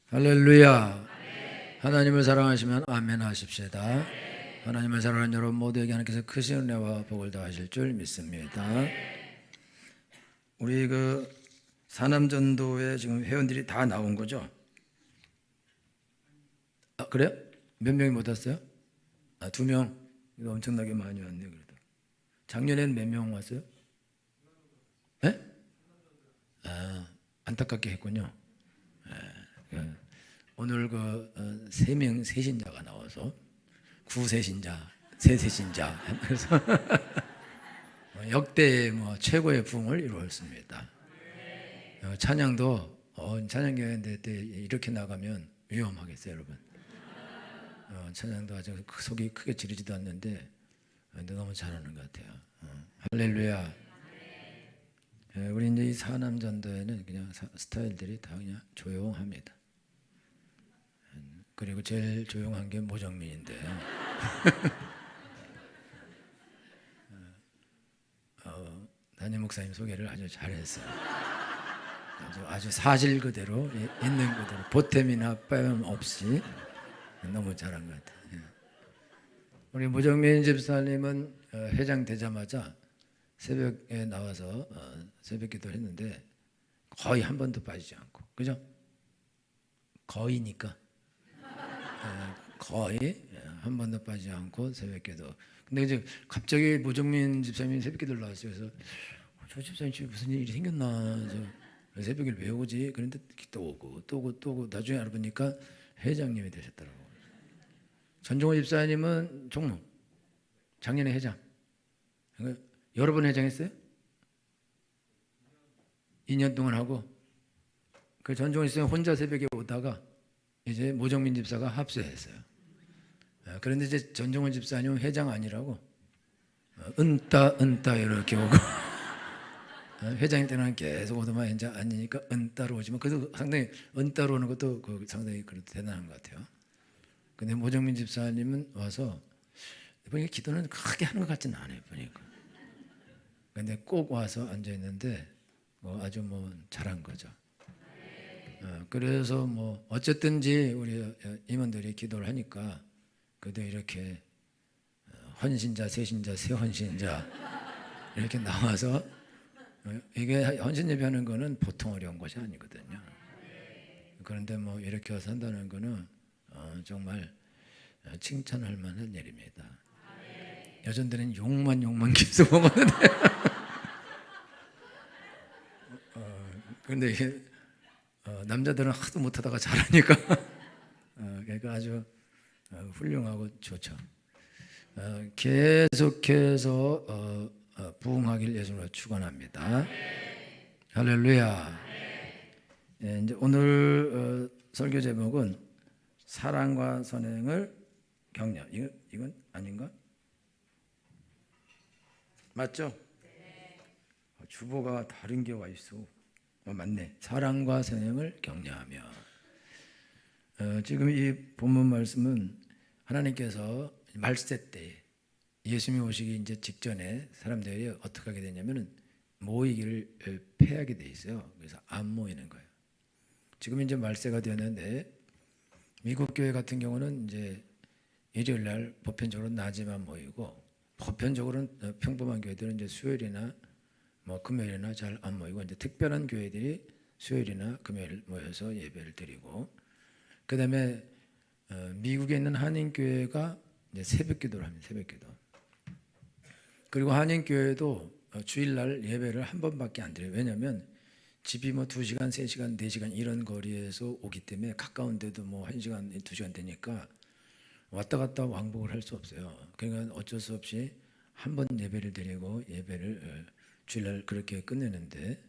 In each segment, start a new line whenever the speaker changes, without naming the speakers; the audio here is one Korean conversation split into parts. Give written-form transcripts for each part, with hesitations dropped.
할렐루야. 하나님을 사랑하시면 아멘 하십시다. 하나님을 사랑하는 여러분 모두에게 하나님께서 크신 은혜와 복을 더하실 줄 믿습니다. 우리 산암전도에 지금 회원들이 다 나온 거죠? 그래요? 몇 명이 못 왔어요? 2명. 이거 엄청나게 많이 왔네요. 그래도 작년에는 몇 명 왔어요? 네? 안타깝게 했군요. 오늘 3명 세신자가 나와서 구세신자, 세세신자 그래서 역대 최고의 부흥을 이루었습니다. 찬양도 찬양교회 때 이렇게 나가면 위험하겠어요, 여러분. 찬양도 아주 속이 크게 지르지도 않는데 너무 잘하는 것 같아요. 할렐루야. 우리 이제 이 산암전도에는 그냥 스타일들이 다 그냥 조용합니다. 그리고 제일 조용한 게 모정민인데요. 담임 목사님 소개를 아주 잘했어요. 아주 사실 그대로 있는 그대로 보탬이나 빠짐 없이 너무 잘한 것 같아요. 우리 모정민 집사님은 회장되자마자 새벽에 나와서 새벽 기도를 했는데 거의 한 번도 빠지지 않고, 그죠? 거의니까 거의 한 번도 빠지지 않고 새벽 기도. 근데 이제 갑자기 모정민 집사님이 새벽 기도를 나왔어요. 그래서 저 집사님 집에 무슨 일이 생겼나, 새벽을 왜 오지? 그런데 또 오고 또 오고 또 오고 나중에 알아보니까 회장님이 되셨더라고요. 전종호 집사님은 종로 작년에 회장. 여러 번 회장했어요? 2년 동안 하고, 그 전종호 집사님 혼자 새벽에 오다가 이제 모정민 집사가 합수했어요. 그런데 이제 전종호 집사님은 회장 아니라고 은따 이렇게 오고 회장일 때는 계속 오더만 이제 아니니까 은따로 오지만 그래도 상당히 은따로 오는 것도 상당히 그래도 대단한 것 같아요. 근데 모정민 집사님은 와서 보니까 기도는 크게 하는 것 같지는 않아요, 보니까. 근데 꼭 와서 앉아 있는데 아주 잘한 거죠. 그래서 어쨌든지 우리 임원들이 기도를 하니까 그래도 이렇게 헌신자, 세신자, 새헌신자 이렇게 나와서 이게 헌신 예배하는 거는 보통 어려운 것이 아니거든요. 그런데 이렇게 와서 한다는 거는 정말 칭찬할 만한 일입니다. 여전들은 욕만 계속 먹었는데 그런데 이게 남자들은 하도 못하다가 잘하니까 그러니까 아주 훌륭하고 좋죠. 계속해서 부흥하길 예수님으로 축원합니다. 할렐루야. 이제 오늘 설교 제목은 사랑과 선행을 격려. 이건 아닌가? 맞죠? 주보가 다른 게 와 있어. 맞네. 사랑과 선행을 격려하며. 지금 이 본문 말씀은 하나님께서 말세 때 예수님이 오시기 이제 직전에 사람들이 어떻게 하게 되냐면은 모이기를 패하게 돼 있어요. 그래서 안 모이는 거예요. 지금 이제 말세가 되었는데 미국 교회 같은 경우는 이제 일요일 날 보편적으로 낮에만 모이고, 보편적으로는 평범한 교회들은 이제 수요일이나 금요일이나 잘 안 모이고, 이제 특별한 교회들이 수요일이나 금요일 모여서 예배를 드리고, 그다음에 미국에 있는 한인 교회가 이제 새벽 기도를 합니다. 새벽 기도. 그리고 한인 교회도 주일날 예배를 한 번밖에 안 드려요. 왜냐하면 집이 2시간, 3시간, 4시간 이런 거리에서 오기 때문에 가까운데도 1시간, 2시간 되니까 왔다 갔다 왕복을 할 수 없어요. 그러니까 어쩔 수 없이 한 번 예배를 드리고 예배를 주일날 그렇게 끝내는데,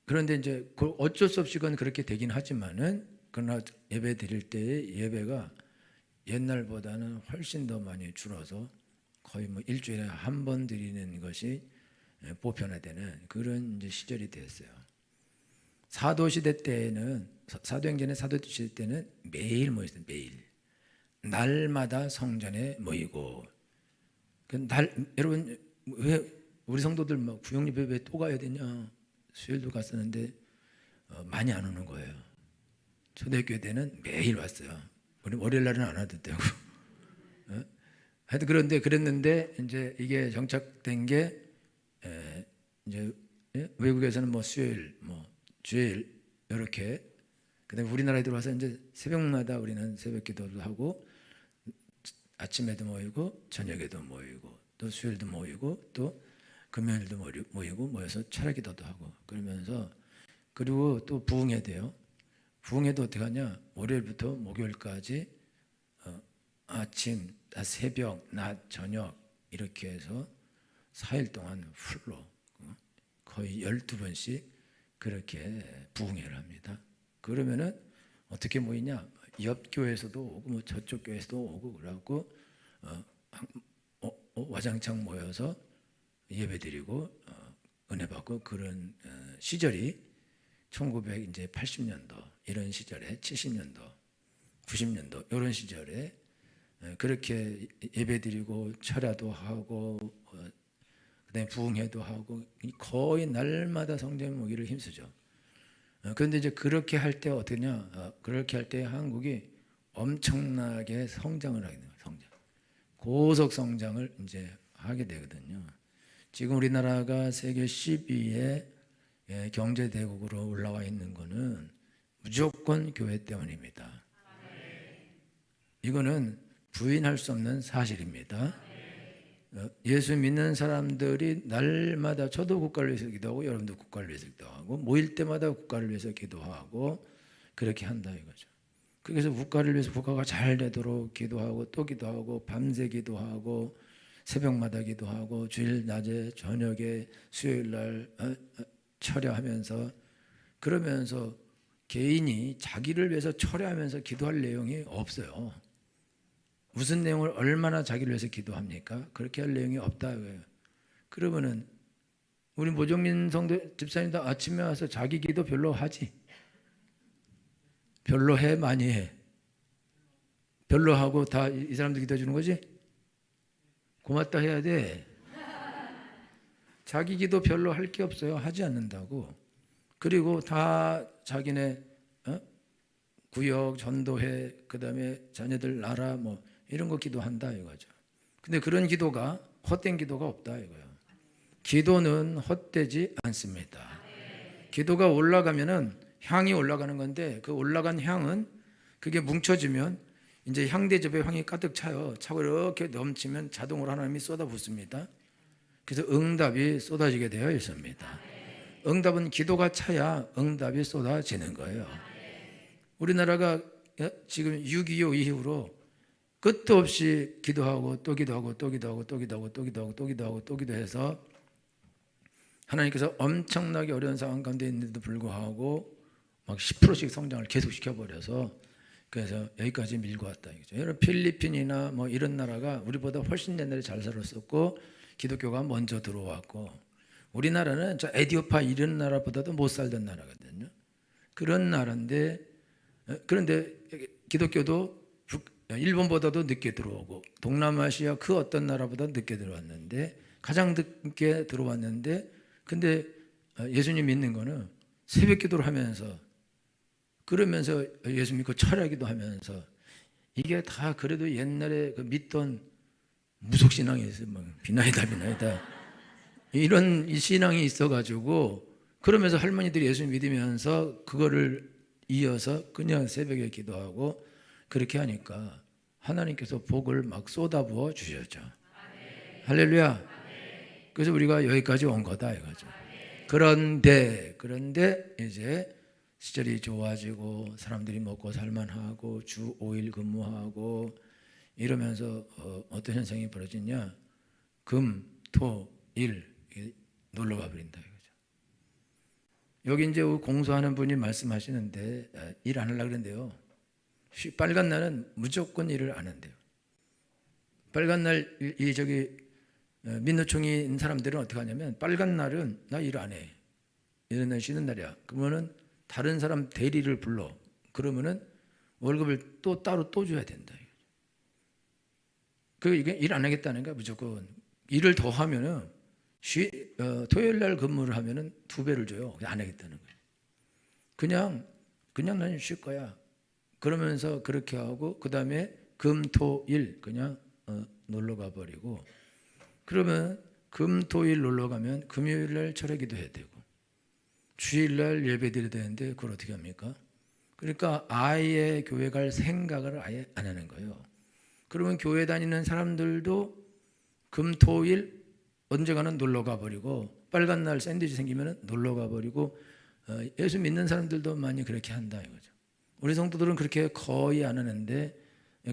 그런데 이제 어쩔 수 없이 그건 그렇게 되긴 하지만은, 그러나 예배 드릴 때 예배가 옛날보다는 훨씬 더 많이 줄어서 거의 일주일에 한 번 드리는 것이 보편화되는 그런 이제 시절이 됐어요. 사도시대 때는, 사도행전의 사도시대 때는 매일 모였어요. 매일 날마다 성전에 모이고. 여러분 왜 우리 성도들 구역예배 왜 또 가야 되냐? 수요일도 갔었는데 많이 안 오는 거예요. 초대교회 때는 매일 왔어요. 우리 월요일 날은 안 와도 되고. 하여튼 그런데 그랬는데 이제 이게 정착된 게 이제 외국에서는 뭐 수요일, 뭐 주일 이렇게, 그다음에 우리나라에 들어와서 이제 새벽마다 우리는 새벽기도도 하고 아침에도 모이고 저녁에도 모이고 또 수요일도 모이고 또 금요일도 모이고 모여서 철야기도도 하고 그러면서, 그리고 또 부흥회도요. 부흥회도 어떻게 하냐? 월요일부터 목요일까지 아침, 새벽, 낮, 저녁 이렇게 해서 4일 동안 풀로 거의 12번씩 그렇게 부흥회를 합니다. 그러면은 어떻게 모이냐? 옆 교회에서도 오고 뭐 저쪽 교회에서도 오고 그래갖고 와장창 모여서 예배드리고 은혜 받고 그런 시절이 1980년도 이런 시절에 70년도 90년도 이런 시절에 그렇게 예배드리고 철야도 하고 그다음에 부흥회도 하고 거의 날마다 성전에 모기를 힘쓰죠. 그런데 이제 그렇게 할 때 어떠냐? 그렇게 할 때 한국이 엄청나게 성장을 하게 돼요. 고속 성장을 이제 하게 되거든요. 지금 우리나라가 세계 10위의 경제 대국으로 올라와 있는 거는 무조건 교회 때문입니다. 이거는 부인할 수 없는 사실입니다. 예수 믿는 사람들이 날마다, 저도 국가를 위해서 기도하고 여러분도 국가를 위해서 기도하고 모일 때마다 국가를 위해서 기도하고 그렇게 한다 이거죠. 그래서 국가를 위해서 국가가 잘 되도록 기도하고 또 기도하고 밤새 기도하고 새벽마다 기도하고 주일 낮에 저녁에 수요일 날 철야하면서, 그러면서 개인이 자기를 위해서 철야하면서 기도할 내용이 없어요. 무슨 내용을 얼마나 자기를 위해서 기도합니까? 그렇게 할 내용이 없다. 그러면은 우리 모종민 성도 집사님도 아침에 와서 자기 기도 별로 하지? 별로 해? 많이 해? 별로 하고 다 이 사람들 기도해 주는 거지? 고맙다 해야 돼. 자기 기도 별로 할 게 없어요. 하지 않는다고. 그리고 다 자기네 구역, 전도회, 그 다음에 자녀들 나라 뭐 이런 거 기도한다 이거죠. 근데 그런 기도가 헛된 기도가 없다 이거예요. 기도는 헛되지 않습니다. 기도가 올라가면은 향이 올라가는 건데, 그 올라간 향은 그게 뭉쳐지면 이제 향대접에 향이 가득 차요. 차고 이렇게 넘치면 자동으로 하나님이 쏟아붓습니다. 그래서 응답이 쏟아지게 되어 있습니다. 응답은 기도가 차야 응답이 쏟아지는 거예요. 우리나라가 지금 6.25 이후로 끝도 없이 기도하고 또 기도하고 또 기도하고 또 기도하고 또 기도하고 또 기도하고 또 기도해서 하나님께서 엄청나게 어려운 상황 가운데 있는데도 불구하고 막 10%씩 성장을 계속 시켜버려서 그래서 여기까지 밀고 왔다 이거죠. 여러분 필리핀이나 뭐 이런 나라가 우리보다 훨씬 옛날에 잘 살았었고 기독교가 먼저 들어왔고, 우리나라는 저 에디오파 이런 나라보다도 못 살던 나라거든요. 그런 나라인데, 그런데 기독교도 일본보다도 늦게 들어오고 동남아시아 그 어떤 나라보다 늦게 들어왔는데, 가장 늦게 들어왔는데, 근데 예수님 믿는 거는 새벽 기도를 하면서, 그러면서 예수 믿고 철야기도 하면서, 이게 다 그래도 옛날에 그 믿던 무속신앙이 있어요. 뭐 비나이다 이런 신앙이 있어가지고, 그러면서 할머니들이 예수 믿으면서 그거를 이어서 그냥 새벽에 기도하고 그렇게 하니까 하나님께서 복을 막 쏟아부어 주셨죠. 할렐루야. 그래서 우리가 여기까지 온 거다 이거죠. 그런데 이제 시절이 좋아지고 사람들이 먹고 살만하고 주 5일 근무하고 이러면서 어떤 현상이 벌어지냐? 금, 토, 일 놀러 가버린다 이거죠. 여기 이제 공소하는 분이 말씀하시는데 일 안 하려고 그랬는데요. 빨간 날은 무조건 일을 안 한대요. 빨간 날 이 저기 민노총인 사람들은 어떻게 하냐면, 빨간 날은 나 일 안 해. 이런 날 쉬는 날이야. 그러면은 다른 사람 대리를 불러. 그러면은 월급을 또 따로 또 줘야 된다. 이게 일 안 하겠다는 거야. 무조건 일을 더 하면은 토요일 날 근무를 하면은 2배를 줘요. 안 하겠다는 거예요. 그냥 나는 쉴 거야. 그러면서 그렇게 하고 그 다음에 금, 토, 일 그냥 놀러 가버리고, 그러면 금, 토, 일 놀러 가면 금요일 날 철회기도 해야 되고 주일 날 예배 드려야 되는데 그걸 어떻게 합니까? 그러니까 아예 교회 갈 생각을 아예 안 하는 거예요. 그러면 교회 다니는 사람들도 금, 토, 일 언젠가는 놀러 가버리고, 빨간 날 샌드위치 생기면 놀러 가버리고, 예수 믿는 사람들도 많이 그렇게 한다 이거죠. 우리 성도들은 그렇게 거의 안 하는데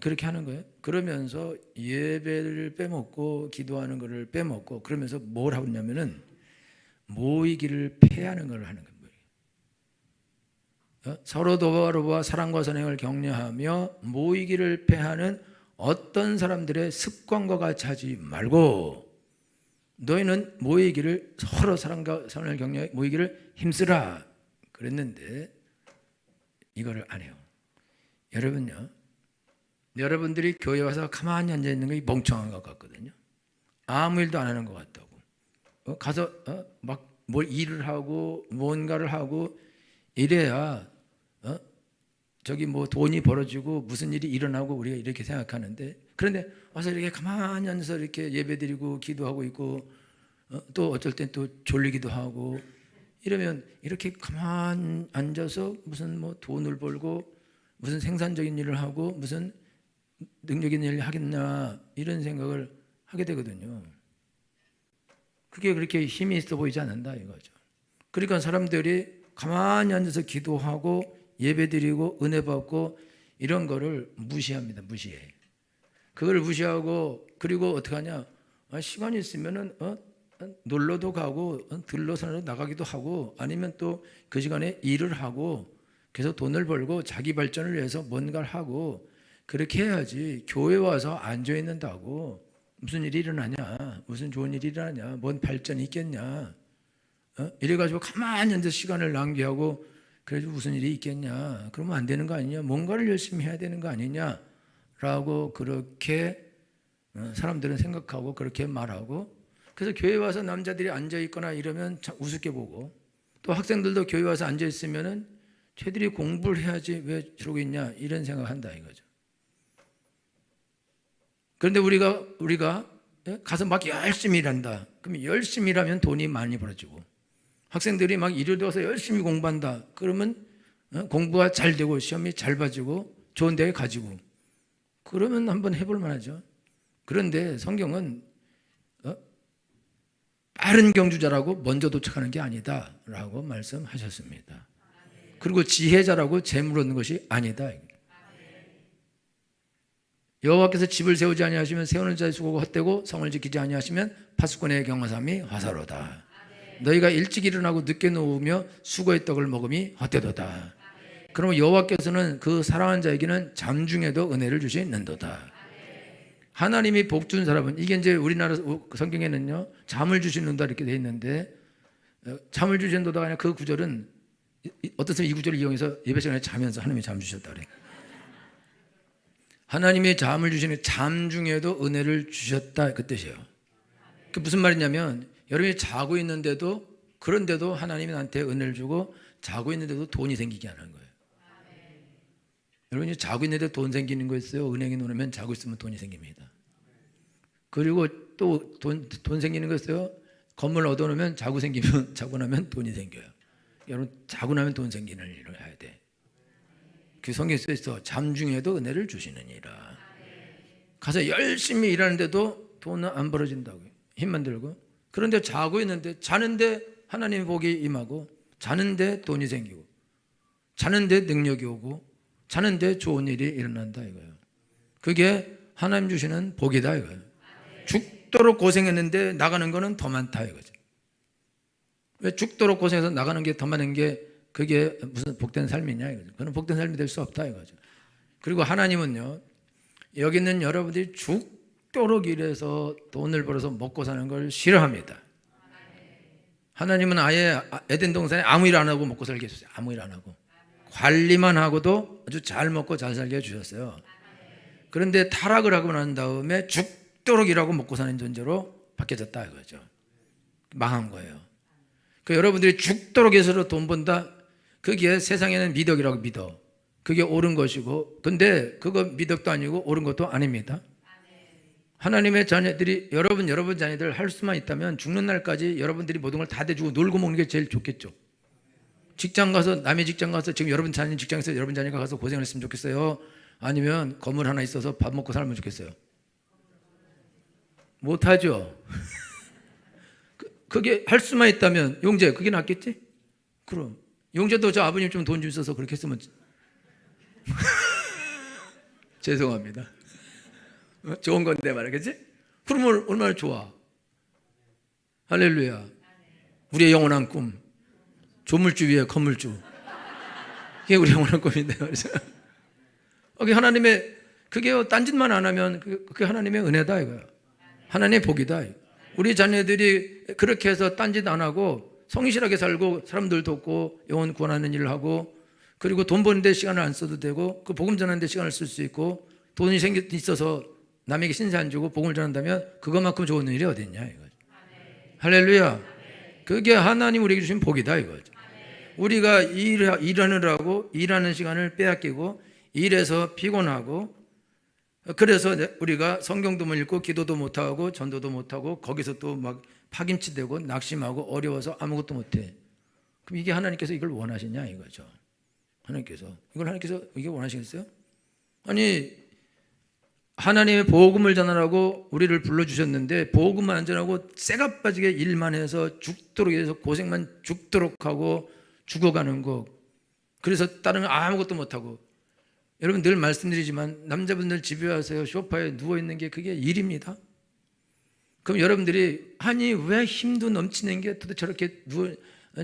그렇게 하는 거예요. 그러면서 예배를 빼먹고 기도하는 것을 빼먹고, 그러면서 뭘 하고 있냐면은 모이기를 패하는 걸 하는 거예요. 서로 도와로와 사랑과 선행을 격려하며 모이기를 패하는 어떤 사람들의 습관과 같이 하지 말고, 너희는 모이기를, 서로 사랑과 선행을 격려해 모이기를 힘쓰라 그랬는데 이거를 안 해요. 여러분요, 여러분들이 교회 와서 가만히 앉아 있는 게 멍청한 것 같거든요. 아무 일도 안 하는 것 같다고. 가서 막 뭘 일을 하고 뭔가를 하고 이래야 저기 뭐 돈이 벌어지고 무슨 일이 일어나고 우리가 이렇게 생각하는데, 그런데 와서 이렇게 가만히 앉아서 이렇게 예배드리고 기도하고 있고, 또 어쩔 땐 또 졸리기도 하고 이러면, 이렇게 가만히 앉아서 무슨 뭐 돈을 벌고 무슨 생산적인 일을 하고 무슨 능력 있는 일을 하겠나 이런 생각을 하게 되거든요. 그게 그렇게 힘이 있어 보이지 않는다 이거죠. 그러니까 사람들이 가만히 앉아서 기도하고 예배드리고 은혜 받고 이런 거를 무시합니다. 무시해. 그걸 무시하고, 그리고 어떻게 하냐, 시간이 있으면은 놀러도 가고 들러서 나가기도 하고, 아니면 또 그 시간에 일을 하고 그래서 돈을 벌고 자기 발전을 위해서 뭔가를 하고 그렇게 해야지, 교회 와서 앉아 있는다고 무슨 일이 일어나냐, 무슨 좋은 일이 일어나냐, 뭔 발전이 있겠냐, 이래가지고 가만히 앉아서 시간을 낭비하고 그래도 무슨 일이 있겠냐, 그러면 안 되는 거 아니냐, 뭔가를 열심히 해야 되는 거 아니냐라고 그렇게 사람들은 생각하고 그렇게 말하고, 그래서 교회 와서 남자들이 앉아 있거나 이러면 우습게 보고, 또 학생들도 교회 와서 앉아 있으면은 쟤들이 공부를 해야지 왜 저러고 있냐 이런 생각한다 이거죠. 그런데 우리가 가서 막 열심히 일한다. 그러면 열심히 일하면 돈이 많이 벌어지고, 학생들이 막 이르러서 열심히 공부한다. 그러면 공부가 잘 되고 시험이 잘 봐지고 좋은 대에 가지고, 그러면 한번 해볼 만하죠. 그런데 성경은 빠른 경주자라고 먼저 도착하는 게 아니다라고 말씀하셨습니다. 그리고 지혜자라고 재물 얻는 것이 아니다. 여호와께서 집을 세우지 아니하시면 세우는 자의 수고가 헛되고 성을 지키지 아니하시면 파수꾼의 경화삼이 화사로다. 너희가 일찍 일어나고 늦게 누우며 수고의 떡을 먹음이 헛되도다. 그러면 여호와께서는 그 사랑하는 자에게는 잠중에도 은혜를 주시는도다. 하나님이 복 준 사람은, 이게 이제 우리나라 성경에는요 잠을 주시는다 이렇게 돼 있는데, 잠을 주신다가 아니라 그 구절은 어떤 사람이 이 구절을 이용해서 예배 시간에 자면서 하나님이 잠 주셨다 그래. 하나님이 잠을 주시는, 잠 중에도 은혜를 주셨다 그 뜻이에요. 그 무슨 말이냐면, 여러분이 자고 있는데도, 그런데도 하나님이 나한테 은혜를 주고 자고 있는데도 돈이 생기게 하는 거예요. 여러분이 자고 있는데 돈 생기는 거 있어요. 은행에 놓으면 자고 있으면 돈이 생깁니다. 그리고 또 돈 생기는 거 있어요. 건물 얻어놓으면 자고 나면 돈이 생겨요. 여러분 자고 나면 돈 생기는 일을 해야 돼. 그 성경에 써 있어. 잠 중에도 은혜를 주시느니라. 가서 열심히 일하는데도 돈은 안 벌어진다고요. 힘만 들고. 그런데 자고 있는데, 자는데 하나님의 복이 임하고, 자는데 돈이 생기고, 자는데 능력이 오고, 자는데 좋은 일이 일어난다 이거예요. 그게 하나님 주시는 복이다 이거예요. 죽도록 고생했는데 나가는 거는 더 많다 이거죠. 왜 죽도록 고생해서 나가는 게 더 많은 게 그게 무슨 복된 삶이냐 이거죠. 그건 복된 삶이 될 수 없다 이거죠. 그리고 하나님은요, 여기 있는 여러분들이 죽도록 일해서 돈을 벌어서 먹고 사는 걸 싫어합니다. 하나님은 아예 에덴 동산에 아무 일 안 하고 먹고 살게 해주세요. 아무 일 안 하고 관리만 하고도 아주 잘 먹고 잘 살게 해주셨어요. 그런데 타락을 하고 난 다음에 죽도록 일하고 먹고 사는 존재로 바뀌어졌다 이거죠. 망한 거예요. 그 여러분들이 죽도록 해서 돈 번다, 거기에 세상에는 미덕이라고 믿어. 그게 옳은 것이고, 근데 그거 미덕도 아니고 옳은 것도 아닙니다. 하나님의 자녀들이 여러분 자녀들 할 수만 있다면 죽는 날까지 여러분들이 모든 걸 다 대주고 놀고 먹는 게 제일 좋겠죠. 직장 가서 남의 직장 가서 지금 여러분 자녀 직장에서 여러분 자녀가 가서 고생을 했으면 좋겠어요? 아니면 건물 하나 있어서 밥 먹고 살면 좋겠어요? 못하죠. 그게 할 수만 있다면 용재 그게 낫겠지? 그럼 용재도 저 아버님 좀 돈 좀 있어서 그렇게 했으면 죄송합니다. 좋은 건데 말이겠지? 그러면 얼마나 좋아. 할렐루야. 우리의 영원한 꿈, 조물주 위에 건물주, 이게 우리 영원한 꿈인데 말이죠. 그게 하나님의, 그게 딴짓만 안 하면 그게 하나님의 은혜다 이거야. 하나님의 복이다. 우리 자녀들이 그렇게 해서 딴짓 안 하고 성실하게 살고 사람들 돕고 영혼 구원하는 일을 하고, 그리고 돈 버는데 시간을 안 써도 되고 그 복음 전하는데 시간을 쓸 수 있고, 돈이 있어서 남에게 신세 안 주고 복음을 전한다면 그것만큼 좋은 일이 어디 있냐 이거죠. 할렐루야. 그게 하나님 우리에게 주신 복이다 이거죠. 우리가 일하느라고 일하는 시간을 빼앗기고 일해서 피곤하고, 그래서 우리가 성경도 못 읽고 기도도 못하고 전도도 못하고 거기서 또 막 파김치되고 낙심하고 어려워서 아무것도 못해. 그럼 이게 하나님께서 이걸 원하시냐 이거죠. 하나님께서 이게 원하시겠어요? 아니, 하나님의 복음을 전하라고 우리를 불러주셨는데 복음만 안 전하고 쇠가 빠지게 일만 해서 죽도록 해서 고생만 죽도록 하고 죽어가는 거, 그래서 다른 거 아무것도 못하고. 여러분 늘 말씀드리지만 남자분들 집에 와서 소파에 누워있는 게 그게 일입니다. 그럼 여러분들이 아니 왜 힘도 넘치는 게 도대체 저렇게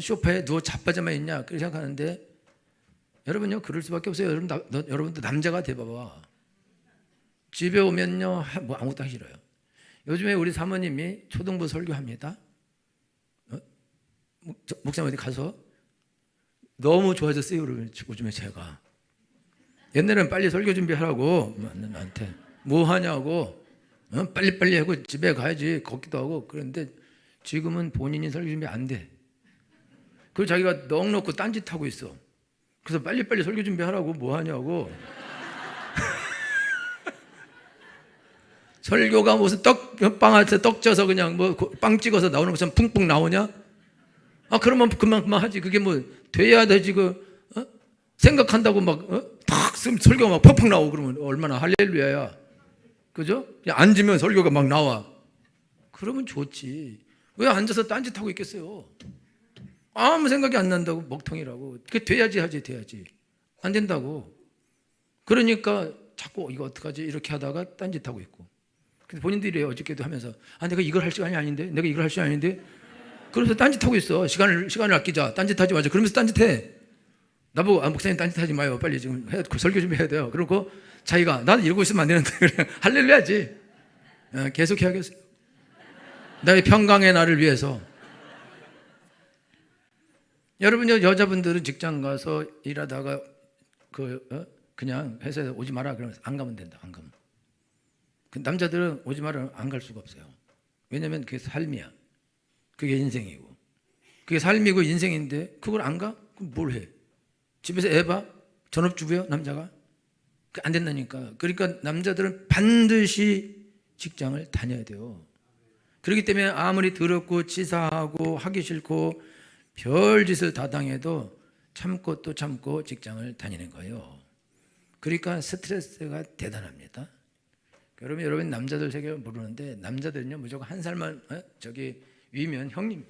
소파에 누워 자빠져만 있냐 그렇게 생각하는데, 여러분요 그럴 수밖에 없어요. 여러분도 남자가 돼봐봐. 집에 오면요 뭐 아무것도 하기 싫어요. 요즘에 우리 사모님이 초등부 설교합니다. 목사님 어디 가서 너무 좋아졌어요. 요즘에 제가 옛날에는 빨리 설교 준비하라고 나한테 뭐 하냐고 빨리빨리 하고 집에 가야지 걷기도 하고. 그런데 지금은 본인이 설교 준비 안 돼. 그리고 자기가 넋 놓고 딴짓하고 있어. 그래서 빨리빨리 설교 준비하라고 뭐 하냐고. 설교가 무슨 빵한테 떡 쪄서 그냥 뭐 빵 찍어서 나오는 것처럼 풍풍 나오냐? 그러면 그만 하지. 그게 뭐 돼야 되지. 생각한다고 탁 설교가 막 펑펑 나오고 그러면 얼마나 할렐루야야. 그죠? 그냥 앉으면 설교가 막 나와. 그러면 좋지. 왜 앉아서 딴짓하고 있겠어요? 아무 생각이 안 난다고. 먹통이라고. 그게 돼야지 하지. 돼야지. 안 된다고. 그러니까 자꾸 이거 어떡하지 이렇게 하다가 딴짓하고 있고. 근데 본인들이 어저께도 하면서 내가 이걸 할 시간이 아닌데, 내가 이걸 할 시간이 아닌데, 그러면서 딴짓하고 있어. 시간을 아끼자. 딴짓하지 마자. 그러면서 딴짓해. 나보고 목사님 딴짓하지 마요. 빨리 지금 설교 좀 해야 돼요. 그러고 자기가 나는 이러고 있으면 안 되는데 그냥 할렐루야지. 계속 해야겠어요. 나의 평강의 날을 위해서. 여러분요 여자분들은 직장 가서 일하다가 그냥 회사에 오지 마라 그러면 안 가면 된다. 안 가면. 남자들은 오지 마라 안 갈 수가 없어요. 왜냐하면 그게 삶이야. 그게 인생이고. 그게 삶이고 인생인데 그걸 안 가? 그럼 뭘 해? 집에서 애 봐? 전업주부야 남자가? 안 된다니까. 그러니까 남자들은 반드시 직장을 다녀야 돼요. 그렇기 때문에 아무리 더럽고 치사하고 하기 싫고 별짓을 다 당해도 참고 또 참고 직장을 다니는 거예요. 그러니까 스트레스가 대단합니다. 여러분 남자들 세계 모르는데 남자들은요 무조건 한 살만 위면 형님,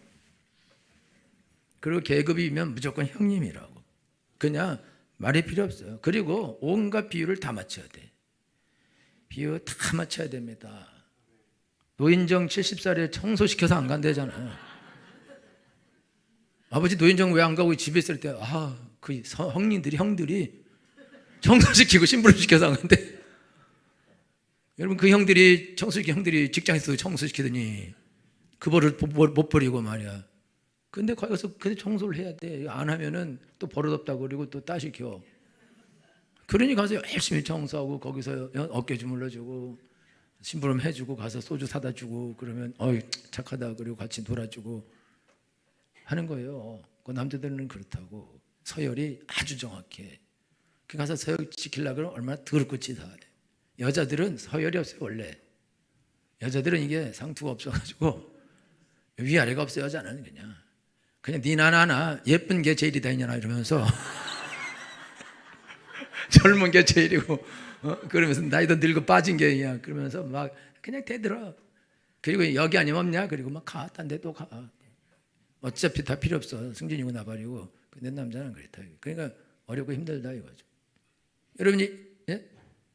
그리고 계급이 위면 무조건 형님이라고. 그냥 말이 필요 없어요. 그리고 온갖 비유를 다 맞춰야 돼. 비유 다 맞춰야 됩니다. 노인정 70살에 청소시켜서 안 간대잖아요. 아버지 노인정 왜 안 가고 집에 있을 때 그 형들이 청소시키고 심부름시켜서 안 간대. 여러분 그 형들이 형들이 직장에서 청소시키더니 그 벌을 못 버리고 말이야. 근데 거기서 청소를 해야 돼. 안 하면은 또 버릇없다고 그러고 또 따시켜. 그러니 가서 열심히 청소하고 거기서 어깨 주물러주고 심부름 해주고 가서 소주 사다 주고 그러면 착하다 그리고 같이 놀아주고 하는 거예요. 그 남자들은 그렇다고. 서열이 아주 정확해. 그 가서 서열 지키려고 그러면 얼마나 더럽고 치사하래. 여자들은 서열이 없어요. 원래 여자들은 이게 상투가 없어가지고 위아래가 없어요. 여자는 그냥 니나 나나 예쁜 게 제일이다 이년아 이러면서 젊은 게 제일이고 그러면서 나이도 늙어 빠진 게 그냥 그러면서 막 그냥 대들어. 그리고 여기 아니면 없냐? 그리고 막 가. 딴 데 또 가. 어차피 다 필요 없어. 승진이고 나발이고. 근데 남자는 그렇다. 그러니까 어렵고 힘들다 이거죠. 여러분이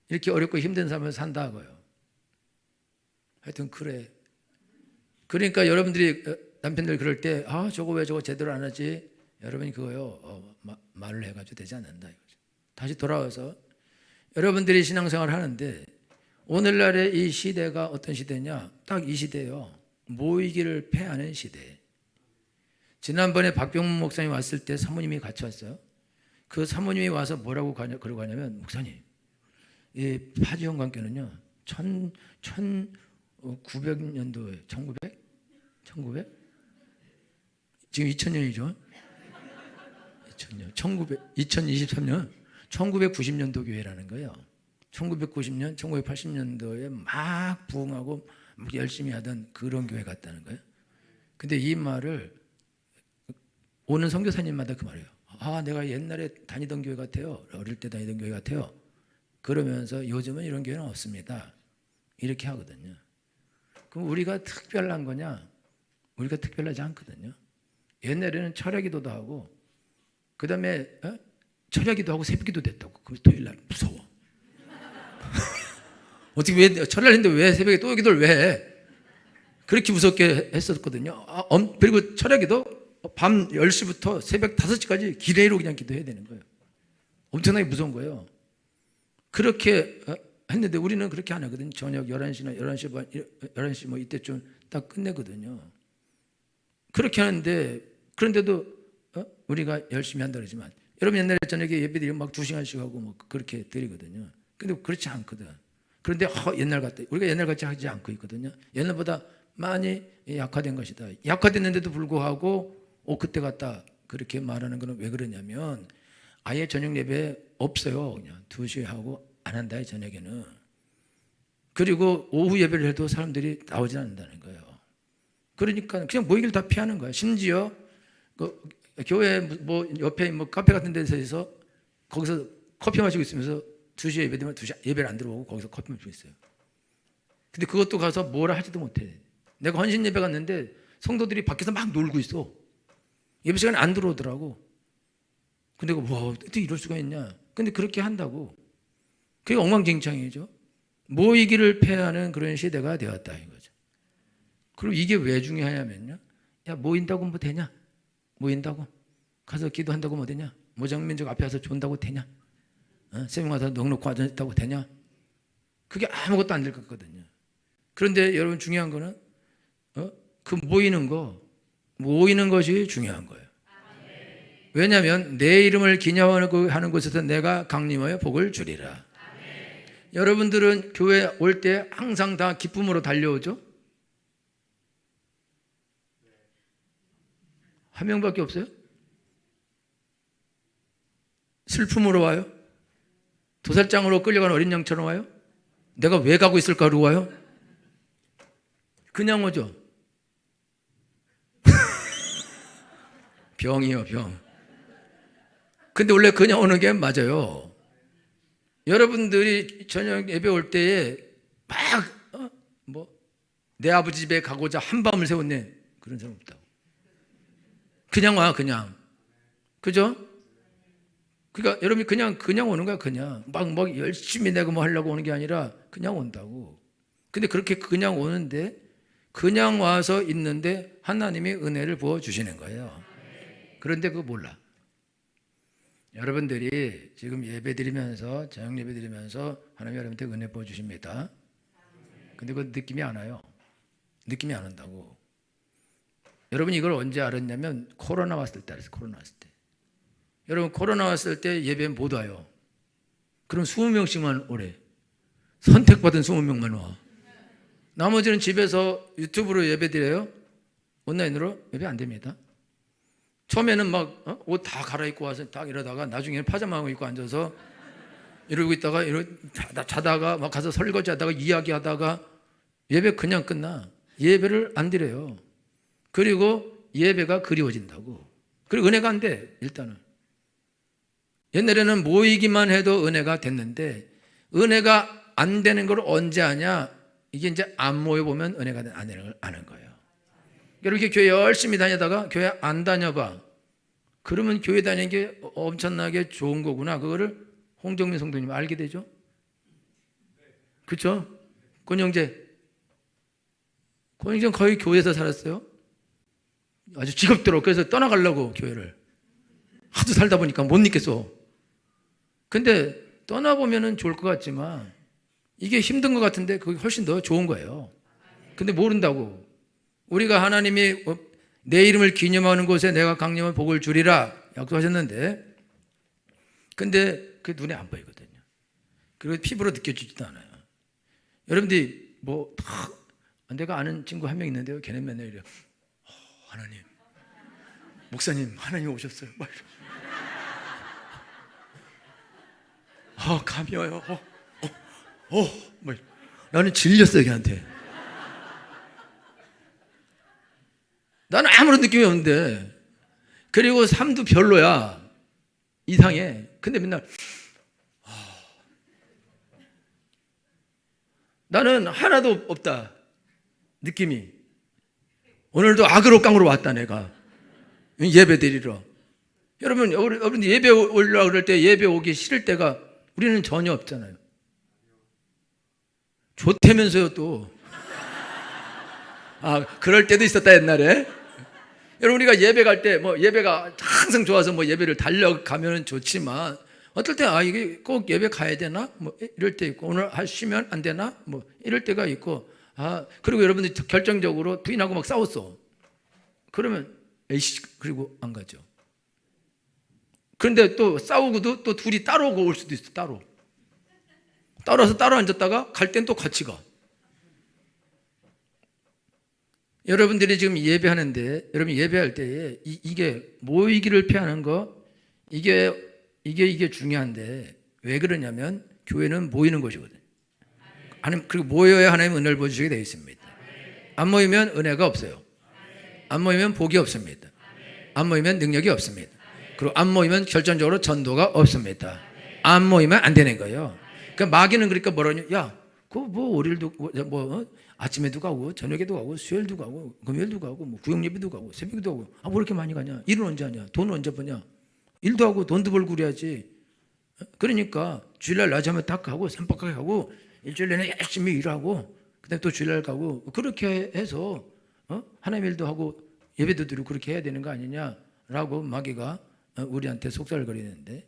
이렇게 어렵고 힘든 삶을 산다고요. 하여튼 그래. 그러니까 여러분들이 남편들 그럴 때 저거 왜 저거 제대로 안 하지? 여러분이 그거요 말을 해가지고 되지 않는다 이거죠. 다시 돌아와서 여러분들이 신앙생활을 하는데 오늘날의 이 시대가 어떤 시대냐? 딱 이 시대예요. 모이기를 패하는 시대. 지난번에 박병문 목사님 왔을 때 사모님이 같이 왔어요. 그 사모님이 와서 뭐라고 그러고 가냐면 목사님 이 파지연관계는요 1900년도에 1900? 지금 2000년이죠. 2023년 1990년도 교회라는 거예요. 1990년, 1980년도에 막 부흥하고 열심히 하던 그런 교회 같다는 거예요. 근데 이 말을 오는 선교사님마다 그 말이에요. 내가 옛날에 다니던 교회 같아요. 어릴 때 다니던 교회 같아요. 그러면서 요즘은 이런 교회는 없습니다. 이렇게 하거든요. 그럼 우리가 특별한 거냐? 우리가 특별하지 않거든요. 옛날에는 철야기도도 하고 그 다음에 철야기도 하고 새벽기도 됐다고. 그럼 토요일날 무서워. 어떻게 왜 철야를 했는데 왜 새벽에 또 기도를 왜 해? 그렇게 무섭게 했었거든요. 그리고 철야기도 밤 10시부터 새벽 5시까지 기대로 그냥 기도해야 되는 거예요. 엄청나게 무서운 거예요. 그렇게 했는데 우리는 그렇게 안 하거든요. 저녁 11시나 11시 반, 11시 뭐 이때쯤 딱 끝내거든요. 그렇게 하는데 그런데도 우리가 열심히 한다 그러지만 여러분 옛날에 저녁에 예배드리면 막 2시간씩 하고 뭐 그렇게 드리거든요. 근데 그렇지 않거든. 그런데 옛날 같다. 우리가 옛날 같이 하지 않고 있거든요. 옛날보다 많이 약화된 것이다. 약화됐는데도 불구하고 그때 같다 그렇게 말하는 거는 왜 그러냐면 아예 저녁 예배 없어요. 그냥 2시에 하고 안 한다 저녁에는. 그리고 오후 예배를 해도 사람들이 나오지 않는다는 거예요. 그러니까 그냥 모이기를 다 피하는 거예요. 심지어 교회 뭐 옆에 뭐 카페 같은 데서 거기서 커피 마시고 있으면서 2시에 예배되면 2시 예배를 안 들어오고 거기서 커피 마시고 있어요. 근데 그것도 가서 뭐라 하지도 못해. 내가 헌신 예배 갔는데 성도들이 밖에서 막 놀고 있어. 예배 시간에 안 들어오더라고. 근데 어떻게 이럴 수가 있냐. 근데 그렇게 한다고. 그게 엉망진창이죠. 모이기를 패하는 그런 시대가 되었다 이거죠. 그리고 이게 왜 중요하냐면요. 야 모인다고 뭐 되냐? 모인다고? 가서 기도한다고 뭐 되냐? 모장민족 앞에 와서 존다고 되냐? 새벽 와서 넉넉히 앉았다고 되냐? 그게 아무것도 안 될 것 같거든요. 그런데 여러분 중요한 거는 그 모이는 것이 중요한 거예요. 왜냐하면 내 이름을 기념하는 곳에서 내가 강림하여 복을 주리라. 여러분들은 교회 올 때 항상 다 기쁨으로 달려오죠? 한 명밖에 없어요? 슬픔으로 와요? 도살장으로 끌려간 어린 양처럼 와요? 내가 왜 가고 있을까로 와요? 그냥 오죠? 병이요, 병. 근데 원래 그냥 오는 게 맞아요. 여러분들이 저녁 예배 올 때에 막 내 아버지 집에 가고자 한밤을 새웠네. 그런 사람 없다고. 그냥 와, 그냥. 그죠? 그러니까 여러분이 그냥 오는 거야, 그냥. 막 열심히 내가 뭐 하려고 오는 게 아니라 그냥 온다고. 근데 그렇게 그냥 오는데 그냥 와서 있는데 하나님이 은혜를 부어 주시는 거예요. 그런데 그거 몰라. 여러분들이 지금 예배 드리면서 저녁 예배 드리면서 하나님이 여러분한테 은혜 부어 주십니다. 근데 그 느낌이 안 와요. 느낌이 안 온다고. 여러분 이걸 언제 알았냐면 코로나 왔을 때 알았어요. 코로나 왔을 때. 여러분 코로나 왔을 때 예배 못 와요. 그럼 20명씩만 오래. 선택받은 20명만 와. 나머지는 집에서 유튜브로 예배 드려요. 온라인으로 예배 안 됩니다. 처음에는 막 옷 다 갈아입고 와서 딱 이러다가 나중에는 파자마 입고 앉아서 이러고 있다가 자다가 막 가서 설거지하다가 이야기하다가 예배 그냥 끝나. 예배를 안 드려요. 그리고 예배가 그리워진다고. 그리고 은혜가 안 돼. 일단은 옛날에는 모이기만 해도 은혜가 됐는데 은혜가 안 되는 걸 언제 하냐? 이게 이제 안 모여보면 은혜가 안 되는 걸 아는 거예요. 이렇게 교회 열심히 다니다가 교회 안 다녀봐. 그러면 교회 다니는 게 엄청나게 좋은 거구나. 그거를 홍정민 성도님 알게 되죠? 그렇죠? 권영재 거의 교회에서 살았어요. 아주 직업대로. 그래서 떠나가려고 교회를 하도 살다 보니까 못 있겠어. 근데 떠나보면 좋을 것 같지만 이게 힘든 것 같은데 그게 훨씬 더 좋은 거예요. 근데 모른다고. 우리가 하나님이 내 이름을 기념하는 곳에 내가 강림한 복을 주리라 약속하셨는데 근데 그게 눈에 안 보이거든요. 그리고 피부로 느껴지지도 않아요. 여러분들이 내가 아는 친구 한 명 있는데요. 걔는 맨날 이래요. 하나님, 목사님, 하나님 오셨어요. 막 감이 와요. 나는 질렸어요, 걔한테. 나는 아무런 느낌이 없는데. 그리고 삶도 별로야. 이상해. 근데 맨날 나는 하나도 없다. 느낌이. 오늘도 악으로 깡으로 왔다 내가. 예배 드리러. 여러분 예배 오려고 그럴 때 예배 오기 싫을 때가 우리는 전혀 없잖아요. 좋다면서요 또. 그럴 때도 있었다 옛날에. 여러분 우리가 예배 갈 때 예배가 항상 좋아서 예배를 달려가면 좋지만 어떨 때 이게 꼭 예배 가야 되나? 이럴 때 있고 오늘 쉬면 안 되나? 이럴 때가 있고 그리고 여러분들이 결정적으로 부인하고 막 싸웠어. 그러면 그리고 안 가죠. 그런데 또 싸우고도 또 둘이 따로 올 수도 있어. 따라서 따로 앉았다가 갈 땐 또 같이 가. 여러분들이 지금 예배하는데 여러분 예배할 때에 이게 모이기를 피하는 거 이게 중요한데 왜 그러냐면 교회는 모이는 것이거든요. 그리고 모여야 하나님 은혜를 보여주시게 되어 있습니다. 안 모이면 은혜가 없어요. 안 모이면 복이 없습니다. 안 모이면 능력이 없습니다. 그리고 안 모이면 결정적으로 전도가 없습니다. 안 모이면 안 되는 거예요. 그러니까 마귀는 그러니까 뭐라냐? 야, 월요일도 아침에도 가고 저녁에도 가고 수요일도 가고 금요일도 가고 구역예배도 가고 새벽에도 가고 왜 이렇게 많이 가냐? 일은 언제 하냐? 돈은 언제 버냐? 일도 하고 돈도 벌고 그래야지. 그러니까 주일날 낮에만 딱 가고 쌈박하게 하고 일주일 내내 열심히 일하고 그다음에 또 주일날 가고 그렇게 해서 하나님 일도 하고 예배도 드리고 그렇게 해야 되는 거 아니냐라고 마귀가 우리한테 속살거리는데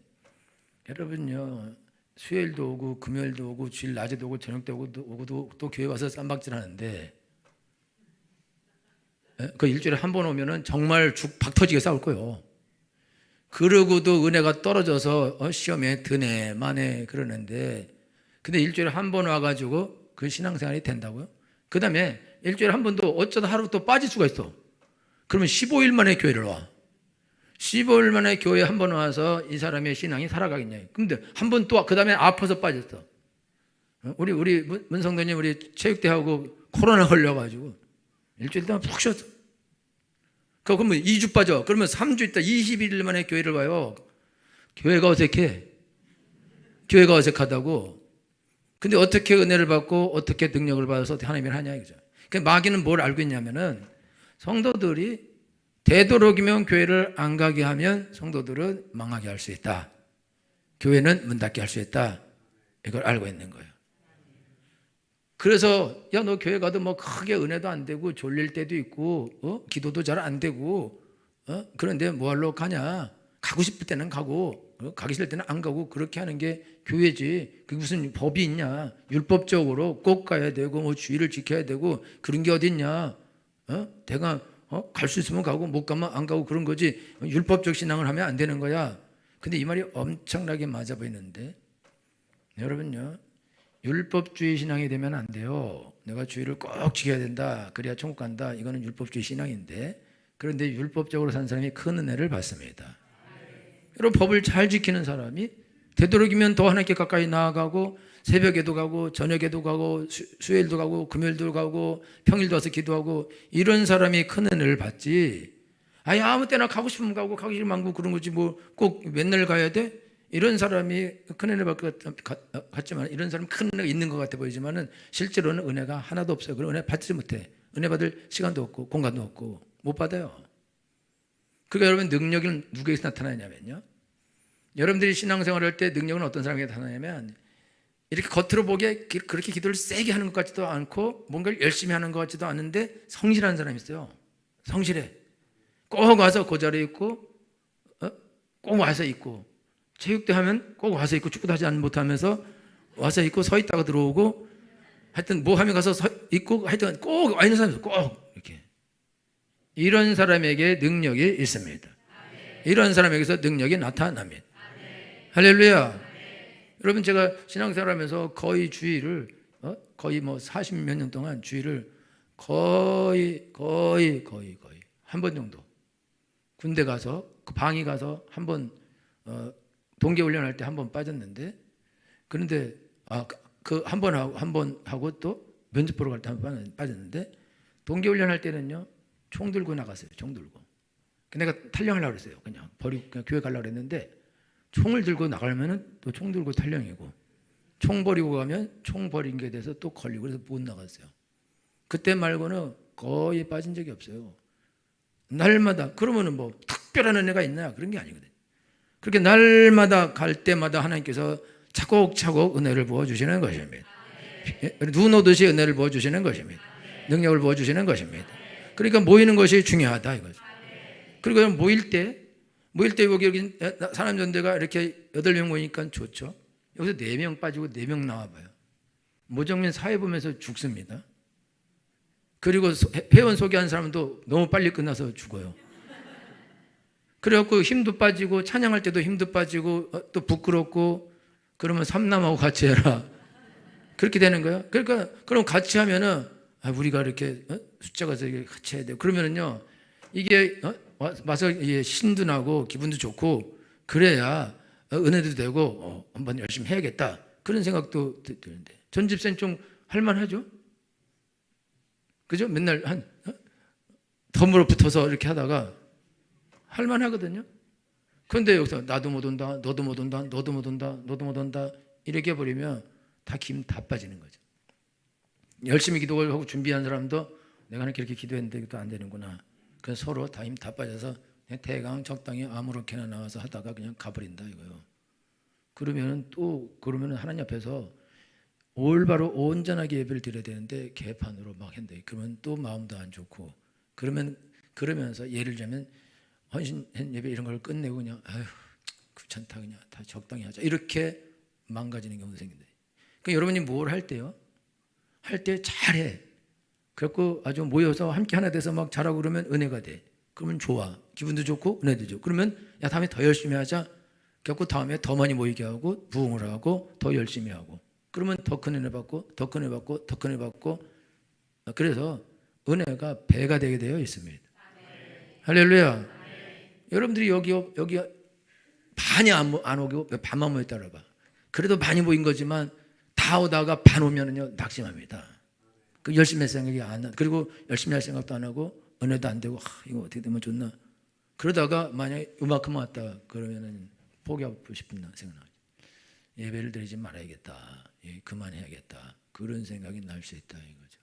여러분요 수요일도 오고 금요일도 오고 주일 낮에도 오고 저녁 때 오고 또 교회 와서 쌈박질 하는데 그 일주일에 한 번 오면은 정말 박 터지게 싸울 거예요. 그러고도 은혜가 떨어져서 시험에 드네 마네 그러는데 근데 일주일에 한 번 와가지고 그 신앙생활이 된다고요? 그 다음에 일주일에 한 번도 어쩌다 하루 또 빠질 수가 있어. 그러면 15일 만에 교회를 와. 15일 만에 교회에 한 번 와서 이 사람의 신앙이 살아가겠냐. 근데 한 번 또 그 다음에 아파서 빠졌어. 우리 문성도님 우리 체육대하고 코로나 걸려가지고 일주일 동안 푹 쉬었어. 그러면 2주 빠져. 그러면 3주 있다 21일 만에 교회를 와요. 교회가 어색해. 교회가 어색하다고. 근데 어떻게 은혜를 받고 어떻게 능력을 받아서 하나님을 하냐 이거죠. 그러니까 마귀는 뭘 알고 있냐면은 성도들이 되도록이면 교회를 안 가게 하면 성도들은 망하게 할 수 있다. 교회는 문 닫게 할 수 있다. 이걸 알고 있는 거예요. 그래서 야 너 교회 가도 크게 은혜도 안 되고 졸릴 때도 있고 기도도 잘 안 되고 그런데 뭐하러 가냐. 가고 싶을 때는 가고 가기 싫을 때는 안 가고 그렇게 하는 게 교회지. 그게 무슨 법이 있냐. 율법적으로 꼭 가야 되고 주의를 지켜야 되고 그런 게 어딨냐. 내가 갈 수 있으면 가고 못 가면 안 가고 그런 거지. 율법적 신앙을 하면 안 되는 거야. 근데 이 말이 엄청나게 맞아 보이는데 여러분요 율법주의 신앙이 되면 안 돼요. 내가 주의를 꼭 지켜야 된다. 그래야 천국 간다. 이거는 율법주의 신앙인데 그런데 율법적으로 산 사람이 큰 은혜를 받습니다. 여러분, 법을 잘 지키는 사람이 되도록이면 더 하나님께 가까이 나아가고 새벽에도 가고 저녁에도 가고 수요일도 가고 금요일도 가고 평일도 와서 기도하고 이런 사람이 큰 은혜를 받지. 아니 아무 때나 가고 싶으면 가고 가기 싫으면 안 가고 그런 거지 뭐 꼭 맨날 가야 돼? 이런 사람이 큰 은혜 받을 것 같지만 이런 사람은 큰 은혜가 있는 것 같아 보이지만은 실제로는 은혜가 하나도 없어요. 그런 은혜 받지 못해. 은혜 받을 시간도 없고 공간도 없고 못 받아요. 그러니까 여러분 능력은 누구에게서 나타나냐면요. 여러분들이 신앙생활을 할 때 능력은 어떤 사람에게 나타나냐면 이렇게 겉으로 보기에 그렇게 기도를 세게 하는 것 같지도 않고 뭔가를 열심히 하는 것 같지도 않은데 성실한 사람이 있어요. 성실해. 꼭 와서 그 자리에 있고 꼭 와서 있고 체육대 하면 꼭 와서 있고 축구도 하지 못하면서 와서 있고 서 있다가 들어오고 하여튼 뭐 하면 가서 서 있고 하여튼 꼭 와 있는 사람이 꼭 이렇게 이런 사람에게 능력이 있습니다. 이런 사람에게서 능력이 나타납니다. 할렐루야. 여러분 제가 신앙생활하면서 거의 주일을 거의 뭐 40몇 년 동안 주일을 거의 한 번 정도 군대 가서 그 방위 가서 한 번 동계훈련할 때 한 번 빠졌는데 그런데 그 한 번 하고 또 면접 보러 갈 때 한 번 빠졌는데 동계훈련할 때는요 총 들고 나갔어요. 총 들고. 내가 탈영하려고 그랬어요. 그냥 버리고 그냥 교회 가려고 그랬는데 총을 들고 나가면은 또 총 들고 탈영이고 총 버리고 가면 총 버린 게 돼서 또 걸리고 그래서 못 나갔어요. 그때 말고는 거의 빠진 적이 없어요. 날마다 그러면은 뭐 특별한 은혜가 있나 그런 게 아니거든요. 그렇게 날마다 갈 때마다 하나님께서 차곡차곡 은혜를 부어주시는 것입니다. 눈 오듯이 은혜를 부어주시는 것입니다. 능력을 부어주시는 것입니다. 그러니까 모이는 것이 중요하다 이거죠. 그리고 모일 때 여기 사람 전대가 이렇게 8명 모이니까 좋죠. 여기서 4명 빠지고 4명 나와봐요. 모정면 사회 보면서 죽습니다. 그리고 회원 소개한 사람도 너무 빨리 끝나서 죽어요. 그래갖고 힘도 빠지고 찬양할 때도 힘도 빠지고 또 부끄럽고 그러면 삼남하고 같이 해라. 그렇게 되는 거예요. 그러니까 그럼 같이 하면은 우리가 이렇게 숫자가 같이 해야 돼요. 그러면은요 이게 와서 신도 나고 기분도 좋고 그래야 은혜도 되고 한번 열심히 해야겠다 그런 생각도 드는데 전 집사님 좀 할만하죠? 그죠? 맨날 덤으로 붙어서 이렇게 하다가 할만하거든요. 그런데 여기서 나도 못 온다, 너도 못 온다, 너도 못 온다, 너도 못 온다 이렇게 해버리면 다 김 다 빠지는 거죠. 열심히 기도를 하고 준비한 사람도 내가 이렇게 기도했는데 이것도 안 되는구나. 그래서 서로 다 힘 다 빠져서 그냥 대강 적당히 아무렇게나 나와서 하다가 그냥 가버린다 이거요. 그러면 하나님 앞에서 올바로 온전하게 예배를 드려야 되는데 개판으로 막 한다. 그러면 또 마음도 안 좋고 그러면서 예를 들자면 헌신 예배 이런 걸 끝내고 그냥 아휴 귀찮다 그냥 다 적당히 하자 이렇게 망가지는 경우도 생긴다. 그러니까 여러분이 뭘 할 때요? 할 때 잘해. 그래갖고 아주 모여서 함께 하나 돼서 막 잘하고 그러면 은혜가 돼. 그러면 좋아. 기분도 좋고 은혜도 좋고. 그러면 야 다음에 더 열심히 하자. 그래갖고 다음에 더 많이 모이게 하고 부흥을 하고 더 열심히 하고. 그러면 더 큰 은혜 받고 더 큰 은혜 받고 더 큰 은혜 받고. 그래서 은혜가 배가 되게 되어 있습니다. 할렐루야. 여러분들이 여기 반이 안 오고 반만 모였다 그래봐. 그래도 많이 모인 거지만 다 오다가 반 오면은요 낙심합니다. 그 열심히 할 생각이 안 나. 그리고 열심히 할 생각도 안 하고 은혜도 안 되고 이거 어떻게 되면 좋나. 그러다가 만약에 이만큼 왔다 그러면은 포기하고 싶은 생각나죠. 예배를 드리지 말아야겠다. 그만해야겠다. 그런 생각이 날 수 있다 이거죠.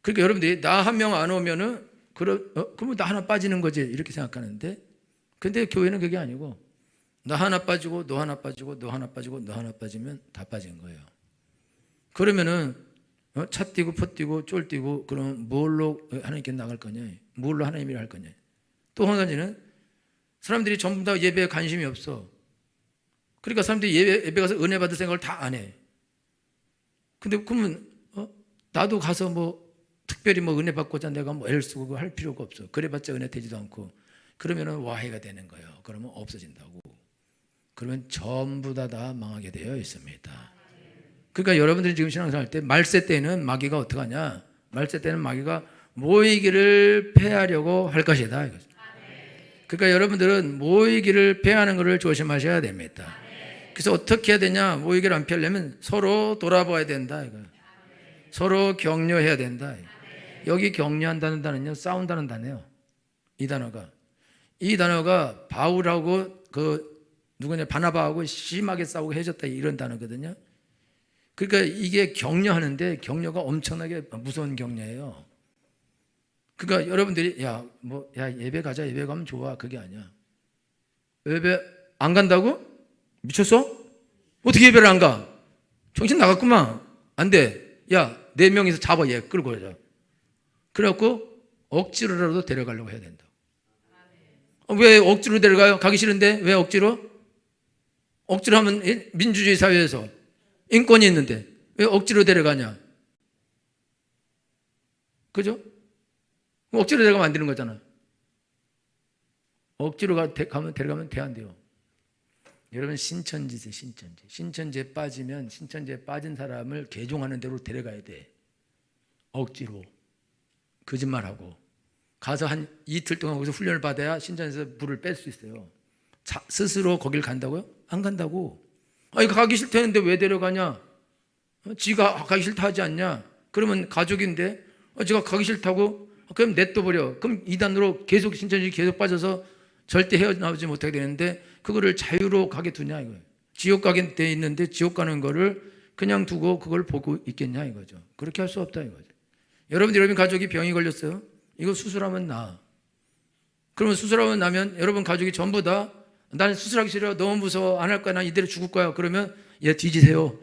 그러니까 여러분들이 나 한 명 안 오면은 그러면 나 하나 빠지는 거지 이렇게 생각하는데 근데 교회는 그게 아니고 나 하나 빠지고 너 하나 빠지고 너 하나 빠지고 너 하나 빠지면 다 빠진 거예요. 그러면은 차 뛰고 포 뛰고 쫄 뛰고 그럼 뭘로 하나님께 나갈 거냐? 뭘로 하나님 일을 할 거냐? 또 한 가지는 사람들이 전부 다 예배에 관심이 없어. 그러니까 사람들이 예배 가서 은혜 받을 생각을 다 안 해. 근데 그러면 나도 가서 뭐 특별히 뭐 은혜 받고자 내가 뭐 애를 쓰고 할 필요가 없어. 그래봤자 은혜 되지도 않고 그러면은 와해가 되는 거예요. 그러면 없어진다고. 그러면 전부 다 망하게 되어 있습니다. 그러니까 여러분들이 지금 신앙생활 할 때 말세 때는 마귀가 어떡하냐? 말세 때는 마귀가 모이기를 패하려고 할 것이다. 그러니까 여러분들은 모이기를 패하는 것을 조심하셔야 됩니다. 그래서 어떻게 해야 되냐? 모이기를 안 피하려면 서로 돌아봐야 된다. 서로 격려해야 된다. 여기 격려한다는 단어는요, 싸운다는 단어예요. 이 단어가 바울하고 누구냐, 바나바하고 심하게 싸우고 헤어졌다 이런 단어거든요. 그러니까 이게 격려하는데 격려가 엄청나게 무서운 격려예요. 그러니까 여러분들이 야 예배 가자, 예배 가면 좋아, 그게 아니야. 예배 안 간다고? 미쳤어? 어떻게 예배를 안 가? 정신 나갔구만. 안 돼. 야, 4명이서 잡아, 얘 끌고 가자. 그래갖고 억지로라도 데려가려고 해야 된다. 왜 억지로 데려가요? 가기 싫은데 왜 억지로? 억지로 하면 민주주의 사회에서 인권이 있는데 왜 억지로 데려가냐? 그죠? 억지로 데려가면 안 되는 거잖아. 억지로 데려가면 돼, 안 돼요? 여러분, 신천지세, 신천지. 신천지에 빠지면 신천지에 빠진 사람을 개종하는 대로 데려가야 돼. 억지로. 거짓말하고. 가서 한 이틀 동안 거기서 훈련을 받아야 신천지에서 물을 뺄 수 있어요. 스스로 거길 간다고요? 안 간다고. 아니, 가기 싫다는데 왜 데려가냐? 지가 가기 싫다 하지 않냐? 그러면 가족인데, 지가 가기 싫다고? 그럼 냅둬버려. 그럼 이단으로 계속 신천지 계속 빠져서 절대 헤어나오지 못하게 되는데, 그거를 자유로 가게 두냐 이거예요. 지옥 가게 돼 있는데 지옥 가는 거를 그냥 두고 그걸 보고 있겠냐 이거죠. 그렇게 할 수 없다 이거죠. 여러분 가족이 병이 걸렸어요. 이거 수술하면 나. 그러면 수술하면 나면 여러분 가족이 전부 다 나는 수술하기 싫어, 너무 무서워, 안 할 거야, 난 이대로 죽을 거야. 그러면 얘 뒤지세요.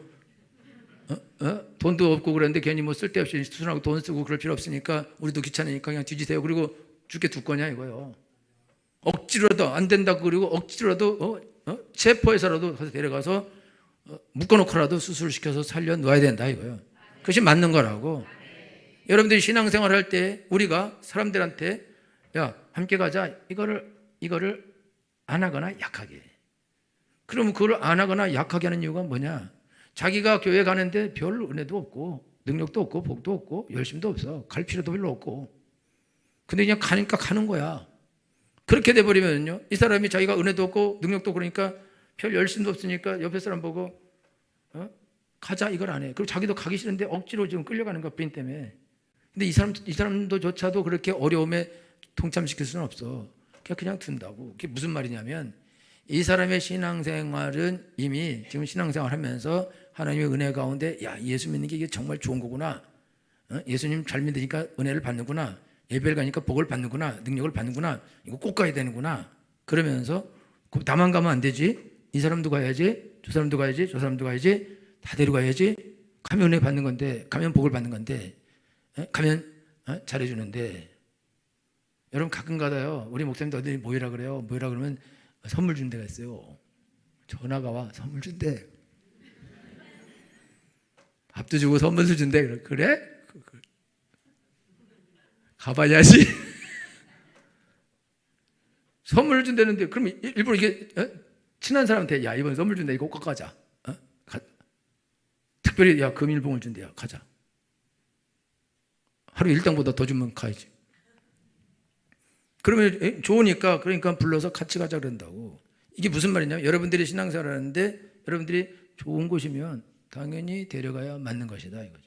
돈도 없고 그랬는데 괜히 뭐 쓸데없이 수술하고 돈 쓰고 그럴 필요 없으니까, 우리도 귀찮으니까 그냥 뒤지세요. 그리고 죽게 둘 거냐 이거예요. 억지로라도 안 된다고, 그리고 억지로라도 체포해서라도 가서 데려가서 묶어놓고라도 수술시켜서 살려놓아야 된다 이거예요. 그것이 맞는 거라고. 여러분들이 신앙생활 할 때 우리가 사람들한테 야, 함께 가자, 이거를 안 하거나 약하게. 그러면 그걸 안 하거나 약하게 하는 이유가 뭐냐? 자기가 교회 가는데 별 은혜도 없고 능력도 없고 복도 없고 열심도 없어. 갈 필요도 별로 없고. 근데 그냥 가니까 가는 거야. 그렇게 돼버리면요, 이 사람이 자기가 은혜도 없고 능력도 없고 그러니까 별 열심도 없으니까 옆에 사람 보고 가자 이걸 안 해. 그리고 자기도 가기 싫은데 억지로 지금 끌려가는 거, 빈 때문에. 근데 이 사람도조차도 그렇게 어려움에 동참시킬 수는 없어. 그냥 둔다고. 그게 무슨 말이냐면, 이 사람의 신앙생활은 이미 지금 신앙생활 하면서 하나님의 은혜 가운데 야, 예수 믿는 게 이게 정말 좋은 거구나. 예수님 잘 믿으니까 은혜를 받는구나. 예배를 가니까 복을 받는구나. 능력을 받는구나. 이거 꼭 가야 되는구나. 그러면서 나만 가면 안 되지. 이 사람도 가야지. 저 사람도 가야지. 저 사람도 가야지. 다 데려가야지. 가면 은혜 받는 건데, 가면 복을 받는 건데, 가면 잘해주는데. 여러분 가끔 가다요, 우리 목사님도 어디 모이라 그래요. 모이라 그러면 선물 준 데가 있어요. 전화가 와, 선물 준대. 밥도 주고 선물도 준대. 그래? 가봐야지. 선물을 준다는데, 그럼 일부러 이게 친한 사람한테 야, 이번 선물 준다, 이거 꼭 가자. 특별히 야, 금일봉을 준대요. 가자. 하루 일당보다 더 주면 가야지. 그러면 좋으니까, 그러니까 불러서 같이 가자 그런다고. 이게 무슨 말이냐면, 여러분들이 신앙생활 하는데 여러분들이 좋은 곳이면 당연히 데려가야 맞는 것이다 이거죠.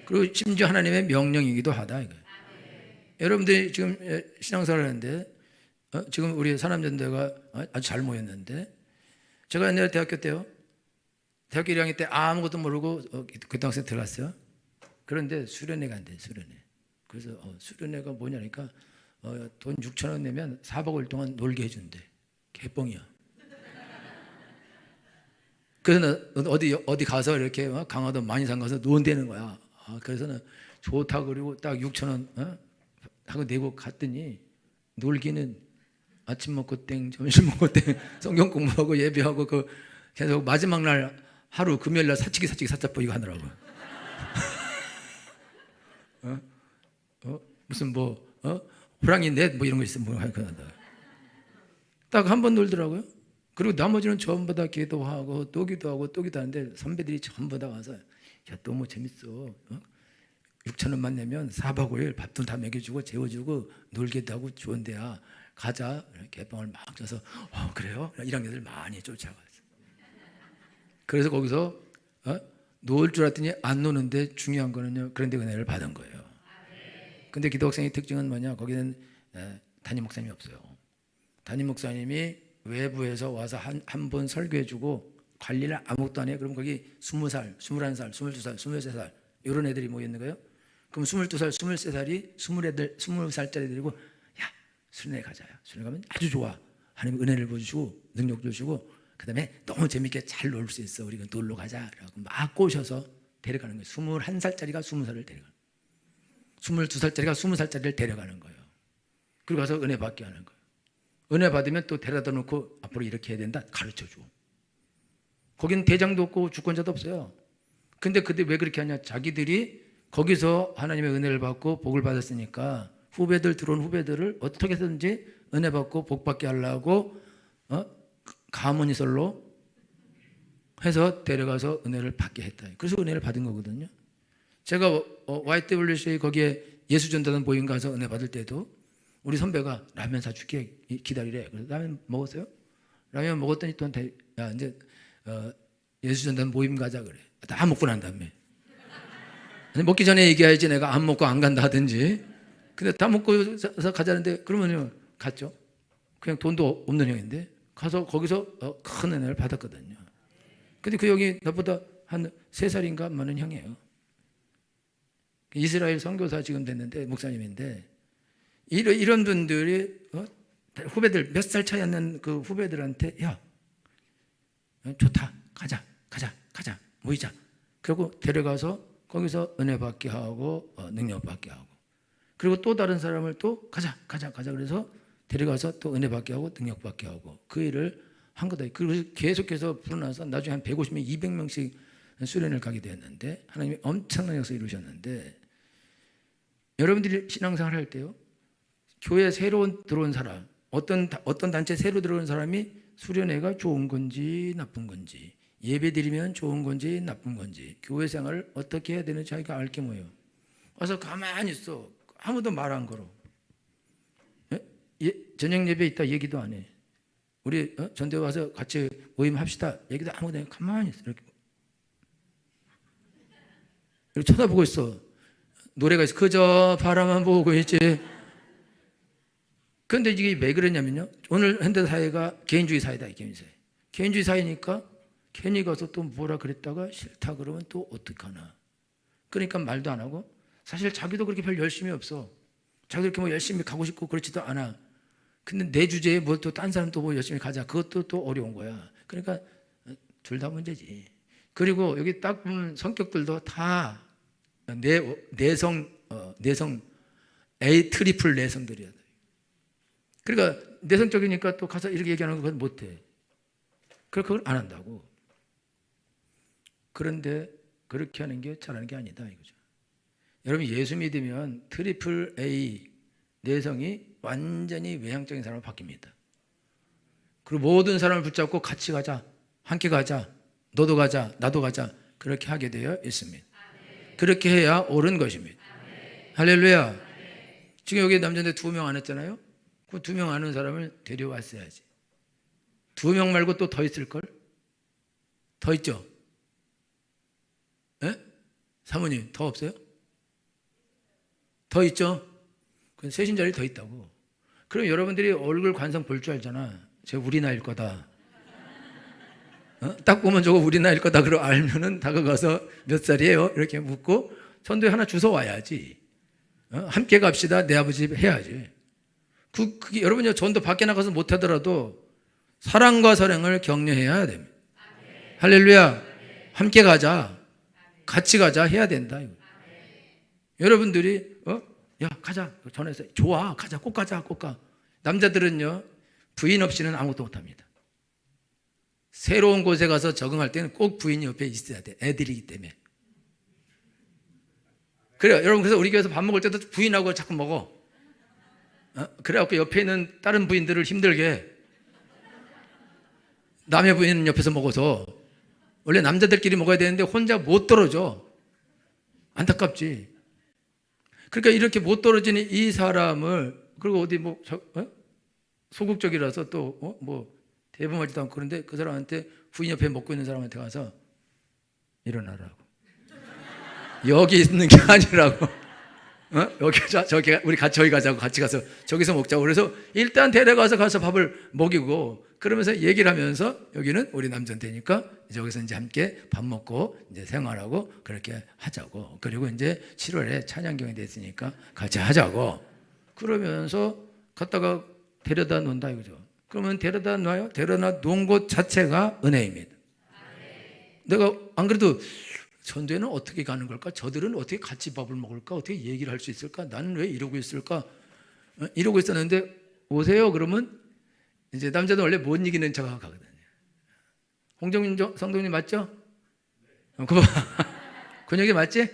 그리고 심지어 하나님의 명령이기도 하다 이거예요. 여러분들이 지금 신앙생활 하는데 지금 우리 사남전대가 아주 잘 모였는데, 제가 옛날에 대학교 때요, 대학교 1학년 때 아무것도 모르고 교통학생 들어갔어요. 그런데 수련회 간대, 수련회. 그래서 수련회가 뭐냐니까 돈 6,000원 내면 4박 5일 동안 놀게 해준대. 개뻥이야. 그래서 어디 가서 이렇게 강화도 만이산 가서 논다는 거야. 그래서는 좋다고, 그리고 딱 6,000원 하고 내고 갔더니, 놀기는 아침 먹고 땡, 점심 먹고 땡, 성경 공부하고 예배하고 계속 마지막 날 하루 금요일 날 사치기 사자보 이거 하느라고. 무슨 호랑이 넷 이런 거 있으면 딱 한 번 놀더라고요. 그리고 나머지는 전부 다 기도하고 또 기도하고 또 기도하는데, 선배들이 전부 다 와서 야, 너무 재밌어. 6천 원만 내면 4박 5일 밥도 다 먹여주고 재워주고 놀게도 하고 좋은 데야 가자. 개빵을 막 쳐서 그래요? 이런 애들 많이 쫓아갔어. 그래서 거기서 놓을 줄 알았더니 안 노는데 중요한 거는요, 그런데 은혜를 받은 거예요. 근데 기독학생의 특징은 뭐냐? 거기는 담임 목사님이 없어요. 담임 목사님이 외부에서 와서 한 번 설교해주고 관리를 아무것도 안 해요. 그럼 거기 20살, 21살, 22살, 23살 이런 애들이 모였는 거예요. 그럼 22살, 23살이 20살짜리들이고 야, 수련회 가자요. 수련회 가면 아주 좋아. 하나님 은혜를 보여주시고 능력 주시고 그 다음에 너무 재밌게 잘 놀 수 있어. 우리가 놀러 가자. 라고 막 꼬셔서 데려가는 거예요. 21살짜리가 20살을 데려가는 거예요. 22살짜리가 20살짜리를 데려가는 거예요. 그리고 가서 은혜 받게 하는 거예요. 은혜 받으면 또 데려다 놓고 앞으로 이렇게 해야 된다 가르쳐줘. 거기는 대장도 없고 주권자도 없어요. 근데 왜 그렇게 하냐? 자기들이 거기서 하나님의 은혜를 받고 복을 받았으니까 들어온 후배들을 어떻게 해서든지 은혜 받고 복 받게 하려고 가문이설로 해서 데려가서 은혜를 받게 했다. 그래서 은혜를 받은 거거든요. 제가 YWCA 거기에 예수전도단 모임 가서 은혜 받을 때도 우리 선배가 라면 사줄게 기다리래. 그래서 라면 먹었어요? 라면 먹었더니 또 야 이제 예수전도단 모임 가자 그래. 다 먹고 난 다음에 먹기 전에 얘기해야지 내가 안 먹고 안 간다 하든지. 근데 다 먹고서 가자는데 그러면요 갔죠. 그냥 돈도 없는 형인데 가서 거기서 큰 은혜를 받았거든요. 근데 그 형이 나보다 한 3살인가 많은 형이에요. 이스라엘 선교사 지금 됐는데 목사님인데 이런 분들이 후배들 몇 살 차이 안 나는 그 후배들한테 야 좋다 가자 모이자. 그리고 데려가서 거기서 은혜 받게 하고 능력 받게 하고 그리고 또 다른 사람을 또 가자 그래서 데려가서 또 은혜 받게 하고 능력 받게 하고 그 일을 한 거다. 그리고 계속해서 불어나서 나중에 한 150명 200명씩 수련을 가게 되었는데 하나님이 엄청난 역사 이루셨는데 여러분들이 신앙생활 할 때요 교회 새로 들어온 사람 어떤 단체 새로 들어온 사람이 수련회가 좋은 건지 나쁜 건지 예배 드리면 좋은 건지 나쁜 건지 교회 생활을 어떻게 해야 되는지 자기가 알게 뭐예요. 와서 가만히 있어. 아무도 말 안 걸어. 저녁 예배 있다 얘기도 안 해. 우리 전대 와서 같이 모임합시다 얘기도 아무도 안 해. 가만히 있어. 이렇게 쳐다보고 있어. 노래가 있어. 그저 바라만 보고 있지. 그런데 이게 왜 그러냐면요 오늘 현대사회가 개인주의 사회다. 개인주의 사회니까 괜히 가서 또 뭐라 그랬다가 싫다 그러면 또 어떡하나. 그러니까 말도 안 하고 사실 자기도 그렇게 별 열심이 없어. 자기도 그렇게 뭐 열심히 가고 싶고 그렇지도 않아. 근데 내 주제에 뭘 또 딴 사람 또 뭐 열심히 가자. 그것도 또 어려운 거야. 그러니까 둘 다 문제지. 그리고 여기 딱 보면 성격들도 다 내성 A 트리플 내성들이야. 그러니까 내성적이니까 또 가서 이렇게 얘기하는 건 못해. 그걸 안 한다고. 그런데 그렇게 하는 게 잘하는 게 아니다 이거죠. 여러분 예수 믿으면 트리플 A 내성이 완전히 외향적인 사람으로 바뀝니다. 그리고 모든 사람을 붙잡고 같이 가자, 함께 가자, 너도 가자, 나도 가자 그렇게 하게 되어 있습니다. 그렇게 해야 옳은 것입니다. 할렐루야. 지금 여기 남자인데 2명 안 했잖아요. 그 2명 아는 사람을 데려왔어야지. 2명 말고 또 더 있을걸? 더 있죠? 예? 사모님 더 없어요? 더 있죠? 그럼 셋인 자리 더 있다고. 그럼 여러분들이 얼굴 관상 볼 줄 알잖아. 저 우리 나이일 거다. 딱 보면 저거 우리 나이일 거다. 그러고 알면은 다가가서 몇 살이에요? 이렇게 묻고 전도에 하나 주워 와야지. 함께 갑시다. 내 아버지 집 해야지. 그게 여러분이 전도 밖에 나가서 못 하더라도 사랑과 사랑을 격려해야 됩니다. 할렐루야. 함께 가자. 같이 가자 해야 된다. 여러분들이 야 가자 전화해서 좋아 가자 꼭 가자 꼭 가. 남자들은요 부인 없이는 아무것도 못합니다. 새로운 곳에 가서 적응할 때는 꼭 부인이 옆에 있어야 돼. 애들이기 때문에. 그래요. 여러분 그래서 우리 교회에서 밥 먹을 때도 부인하고 자꾸 먹어. 그래갖고 옆에 있는 다른 부인들을 힘들게 남의 부인은 옆에서 먹어서 원래 남자들끼리 먹어야 되는데 혼자 못 떨어져. 안타깝지. 그러니까 이렇게 못 떨어지는 이 사람을, 그리고 어디 뭐 소극적이라서 또 뭐 대범하지도 않고, 그런데 그 사람한테 부인 옆에 먹고 있는 사람한테 가서 일어나라고, 여기 있는 게 아니라고, 여기 저기 우리 같이 저기 가자고, 같이 가서 저기서 먹자고. 그래서 일단 데려가서 가서 밥을 먹이고, 그러면서 얘기를 하면서 여기는 우리 남전되니까 저기서 이제 함께 밥 먹고 이제 생활하고 그렇게 하자고. 그리고 이제 7월에 찬양경이 됐으니까 같이 하자고. 그러면서 갔다가 데려다 놓는다 이거죠. 그러면 데려다 놔요. 데려다 놓은 곳 자체가 은혜입니다. 내가 안 그래도 전도회는 어떻게 가는 걸까? 저들은 어떻게 같이 밥을 먹을까? 어떻게 얘기를 할 수 있을까? 나는 왜 이러고 있을까? 이러고 있었는데 오세요 그러면 이제 남자도 원래 못 이기는 척 가거든요. 홍정민 성도님 맞죠? 그거 근육이 맞지?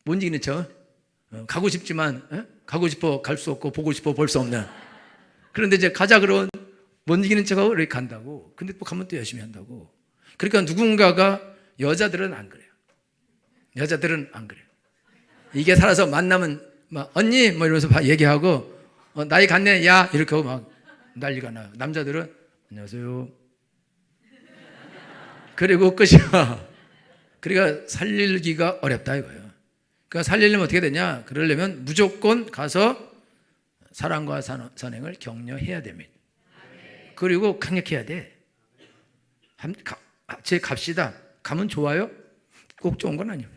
못 이기는 척. 가고 싶지만 가고 싶어 갈 수 없고 보고 싶어 볼 수 없는. 그런데 이제 가자 그러면 못 이기는 척하고 이렇게 간다고. 근데 또 가면 또 열심히 한다고. 그러니까 누군가가, 여자들은 안 그래요. 여자들은 안 그래요. 이게 살아서 만나면 막 언니 뭐 이러면서 얘기하고 나이 갔네 야 이렇게 하고 막 난리가 나요. 남자들은 안녕하세요. 그리고 끝이야. 그러니까 살리기가 어렵다 이거예요. 그러니까 살리려면 어떻게 되냐? 그러려면 무조건 가서 사랑과 선행을 격려해야 됩니다. 그리고 강력해야 돼. 제 갑시다. 가면 좋아요? 꼭 좋은 건 아니에요.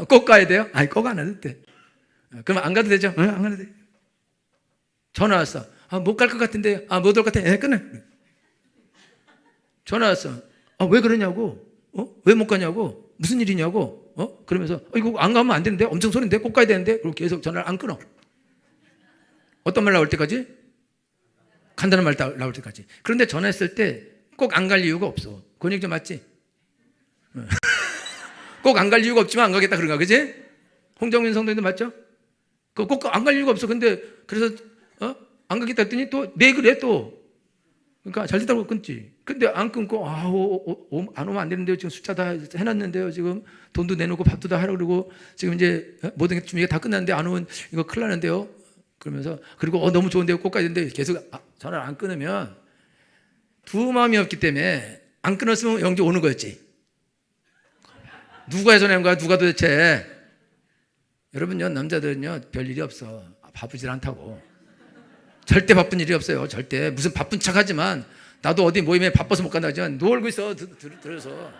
꼭 가야 돼요? 아니 꼭 안 해도 돼. 그럼 안 가도 되죠? 안 가도 돼. 전화 왔어. 못 갈 것 같은데요. 못 올 것 같아. 끊어. 전화 왔어. 왜 그러냐고. 왜 못 가냐고. 무슨 일이냐고. 그러면서 이거 안 가면 안 되는데. 엄청 소리인데. 꼭 가야 되는데. 그리고 계속 전화를 안 끊어. 어떤 말 나올 때까지? 간단한 말 나올 때까지. 그런데 전화했을 때 꼭 안 갈 이유가 없어. 그건 좀 맞지? 꼭 안 갈 이유가 없지만 안 가겠다 그런가, 그지? 홍정민 성도님도 맞죠? 꼭 안 갈 이유가 없어. 근데 그래서 안 가겠다 했더니 또 네 그래 또. 그러니까 잘 됐다고 끊지. 근데 안 끊고 안 오면 안 되는데요. 지금 숫자 다 해놨는데요. 지금 돈도 내놓고 밥도 다 하라고 그러고 지금 이제 모든 게 준비가 다 끝났는데 안 오면 이거 큰일 나는데요. 그러면서 그리고 너무 좋은데요. 꼭 가야 되는데 계속 전화를 안 끊으면 두 마음이 없기 때문에 안 끊었으면 영주 오는 거였지. 누가 해서 낸 거야? 누가 도대체? 여러분요, 남자들은요 별일이 없어. 바쁘질 않다고. 절대 바쁜 일이 없어요. 절대. 무슨 바쁜 척 하지만 나도 어디 모임에 바빠서 못 간다 하지만 놀고 있어. 들어서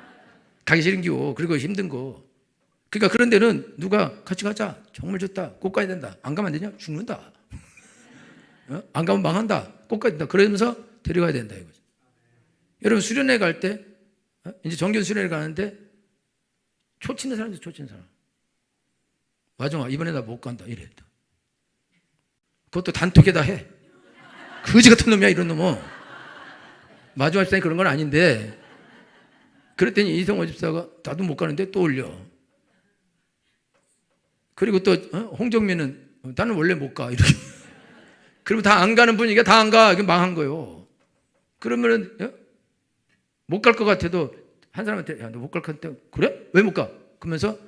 가기 싫은 기고. 그리고 힘든 거. 그러니까 그런 데는 누가 같이 가자. 정말 좋다. 꼭 가야 된다. 안 가면 안 되냐? 죽는다. 안 가면 망한다. 꼭 가야 된다. 그러면서 데려가야 된다 이거죠. 여러분 수련회 갈 때 이제 정규 수련회 가는데 초 치는 사람이죠. 초 치는 사람. 마정아 이번에 나 못 간다 이래. 그것도 단톡에다 해. 거지 같은 놈이야 이런 놈은. 마지막 집사님 그런 건 아닌데. 그랬더니 이성호 집사가 나도 못 가는데 또 올려. 그리고 또 홍정민은 나는 원래 못 가 이렇게. 그러면 다 안 가는 분위기가 다 안 가. 이게 망한 거예요. 그러면은 못 갈 것 같아도 한 사람한테 야 너 못 갈 것 같아. 그래? 왜 못 가? 그러면서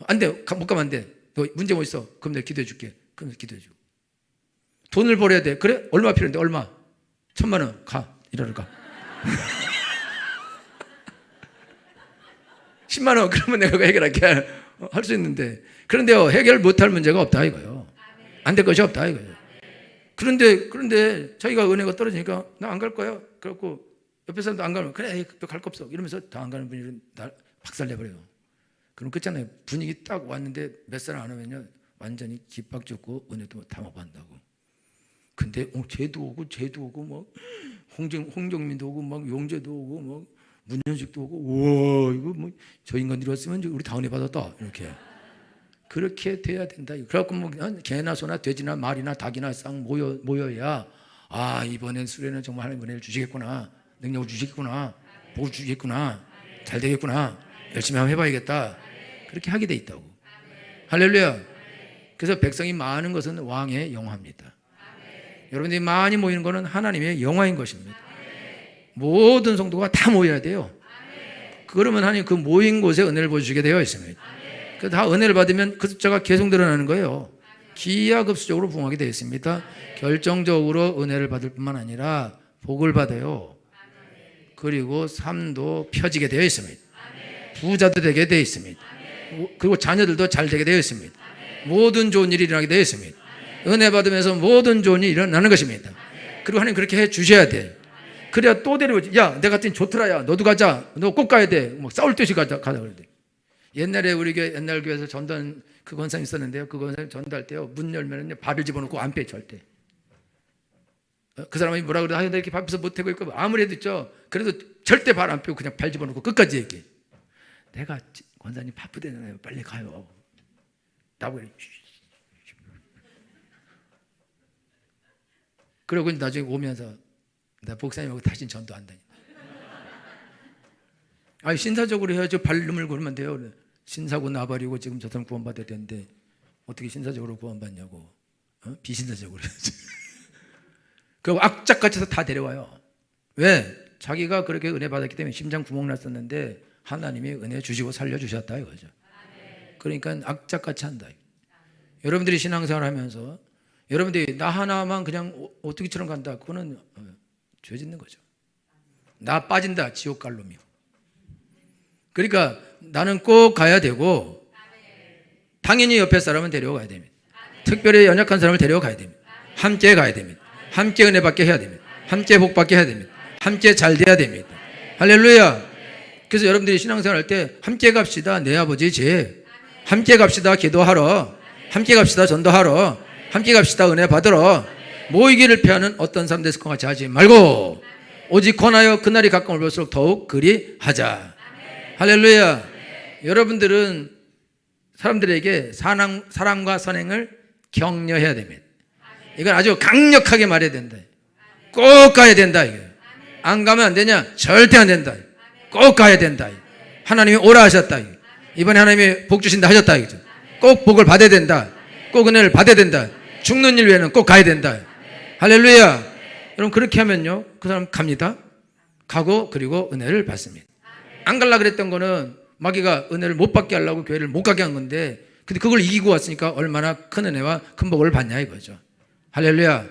안 돼. 못 가면 안 돼. 너 문제 뭐 있어? 그럼 내가 기도해 줄게. 그러면서 기도해 주고. 돈을 벌어야 돼. 그래? 얼마 필요한데? 얼마? 1,000만 원. 가. 일하러 가. 10만 원. 그러면 내가 해결할게. 할 수 있는데. 그런데요. 해결 못할 문제가 없다 이거예요. 안 될 것이 없다 이거예요. 그런데 자기가 은혜가 떨어지니까 나 안 갈 거야. 그래갖고 옆에 사람도 안 가면 그래 갈 거 없어. 이러면서 다 안 가는 분이 날 박살내버려요. 그럼 끝잖아요. 분위기 딱 왔는데 몇 사람 안 오면요. 완전히 깃박 줬고 은혜도 다 먹어한다고. 근데 쟤도 오고 막 홍정민도 오고 막 용재도 오고 막 문현식도 오고 우와 이거 뭐 저 인간들이 왔으면 우리 다 은혜 받았다 이렇게. 그렇게 돼야 된다. 그래갖고 뭐 개나 소나 돼지나 말이나 닭이나 쌍 모여야 이번엔 수련은 정말 하나님 은혜를 주시겠구나. 능력을 주시겠구나. 복을 주시겠구나. 잘 되겠구나. 열심히 한번 해봐야겠다. 그렇게 하게 돼 있다고. 할렐루야. 그래서 백성이 많은 것은 왕의 영화입니다. 여러분들이 많이 모이는 것은 하나님의 영화인 것입니다. 모든 성도가 다 모여야 돼요. 그러면 하나님 그 모인 곳에 은혜를 보여주게 되어 있습니다. 그 다 은혜를 받으면 그 숫자가 계속 늘어나는 거예요. 기하급수적으로 부흥하게 되어 있습니다. 결정적으로 은혜를 받을 뿐만 아니라 복을 받아요. 그리고 삶도 펴지게 되어 있습니다. 부자도 되게 되어 있습니다. 그리고 자녀들도 잘 되게 되어 있습니다. 모든 좋은 일이 일어나게 되어 있습니다. 은혜 받으면서 모든 좋은 일이 일어나는 것입니다. 그리고 하나님 그렇게 해 주셔야 돼. 그래야 또 데려오지. 야, 내가 같은 좋더라. 야, 너도 가자. 너 꼭 가야 돼. 뭐 싸울 듯이 가자. 그래. 옛날에 우리 교회, 옛날 교회에서 전도한 그 권사님 있었는데요. 그 권사님 전도할 때요. 문 열면은 발을 집어넣고 안 빼, 절대. 그 사람이 뭐라 그래. 아, 나 이렇게 밟혀서 못하고 있고. 아무래도 있죠. 그래도 절대 발 안 빼고 그냥 발 집어넣고 끝까지 얘기해. 내가 권사님 바쁘대잖아요. 빨리 가요. 나보고 그래. 그러고 나중에 오면서 나 목사님하고 다시 전도 안 다니. 아니 신사적으로 해야죠. 발름을 걸으면 돼요. 신사고 나발이고 지금 저 사람 구원받아야 되는데 어떻게 신사적으로 구원받냐고. 비신사적으로 해야지. 그리고 악착같이 다 데려와요. 왜? 자기가 그렇게 은혜 받았기 때문에 심장 구멍 났었는데 하나님이 은혜 주시고 살려주셨다 이거죠. 그러니까 악착같이 한다. 여러분들이 신앙생활 하면서 여러분들이 나 하나만 그냥 오뚜기처럼 간다. 그거는 죄 짓는 거죠. 나 빠진다. 지옥 갈 놈이요. 그러니까 나는 꼭 가야 되고 당연히 옆에 사람은 데려가야 됩니다. 특별히 연약한 사람을 데려가야 됩니다. 함께 가야 됩니다. 함께 은혜 받게 해야 됩니다. 함께 복 받게 해야 됩니다. 함께 잘 돼야 됩니다. 할렐루야. 그래서 여러분들이 신앙생활 할 때 함께 갑시다. 내 아버지 제 함께 갑시다. 기도하러 함께 갑시다. 전도하러 함께 갑시다. 은혜 받으러 모이기를 피하는 어떤 사람들 과 같이 하지 말고 오직 권하여 그날이 가까움을 볼수록 더욱 그리하자. 할렐루야. 여러분들은 사람들에게 사랑과 선행을 격려해야 됩니다. 이건 아주 강력하게 말해야 된다. 꼭 가야 된다. 안 가면 안 되냐? 절대 안 된다. 꼭 가야 된다. 하나님이 오라 하셨다. 이번에 하나님이 복 주신다 하셨다. 꼭 복을 받아야 된다. 꼭 은혜를 받아야 된다. 죽는 일 외에는 꼭 가야 된다. 할렐루야. 여러분 그렇게 하면요 그 사람 갑니다. 가고 그리고 은혜를 받습니다. 안 갈라 그랬던 거는 마귀가 은혜를 못 받게 하려고 교회를 못 가게 한 건데 근데 그걸 이기고 왔으니까 얼마나 큰 은혜와 큰 복을 받냐 이거죠. 할렐루야.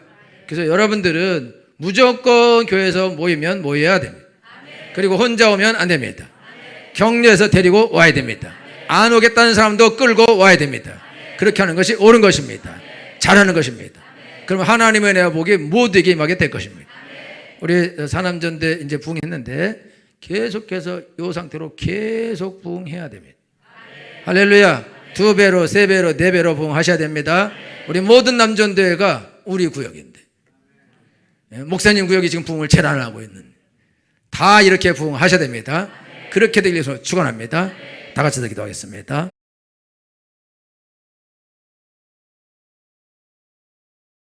그래서 여러분들은 무조건 교회에서 모이면 모여야 됩니다. 그리고 혼자 오면 안 됩니다. 격려해서 데리고 와야 됩니다. 안 오겠다는 사람도 끌고 와야 됩니다. 그렇게 하는 것이 옳은 것입니다. 잘하는 것입니다. 그러면 하나님의 은혜와 복이 모두에게 임하게 될 것입니다. 우리 사남전대 이제 부흥했는데 계속해서 이 상태로 계속 부흥해야 됩니다. 할렐루야. 2배로 3배로 4배로 부흥하셔야 됩니다. 우리 모든 남전대회가 우리 구역인데 목사님 구역이 지금 부흥을 제일 안 하고 있는 다 이렇게 부흥하셔야 됩니다. 그렇게 되기 위해서 축원합니다. 다 같이 기도하겠습니다.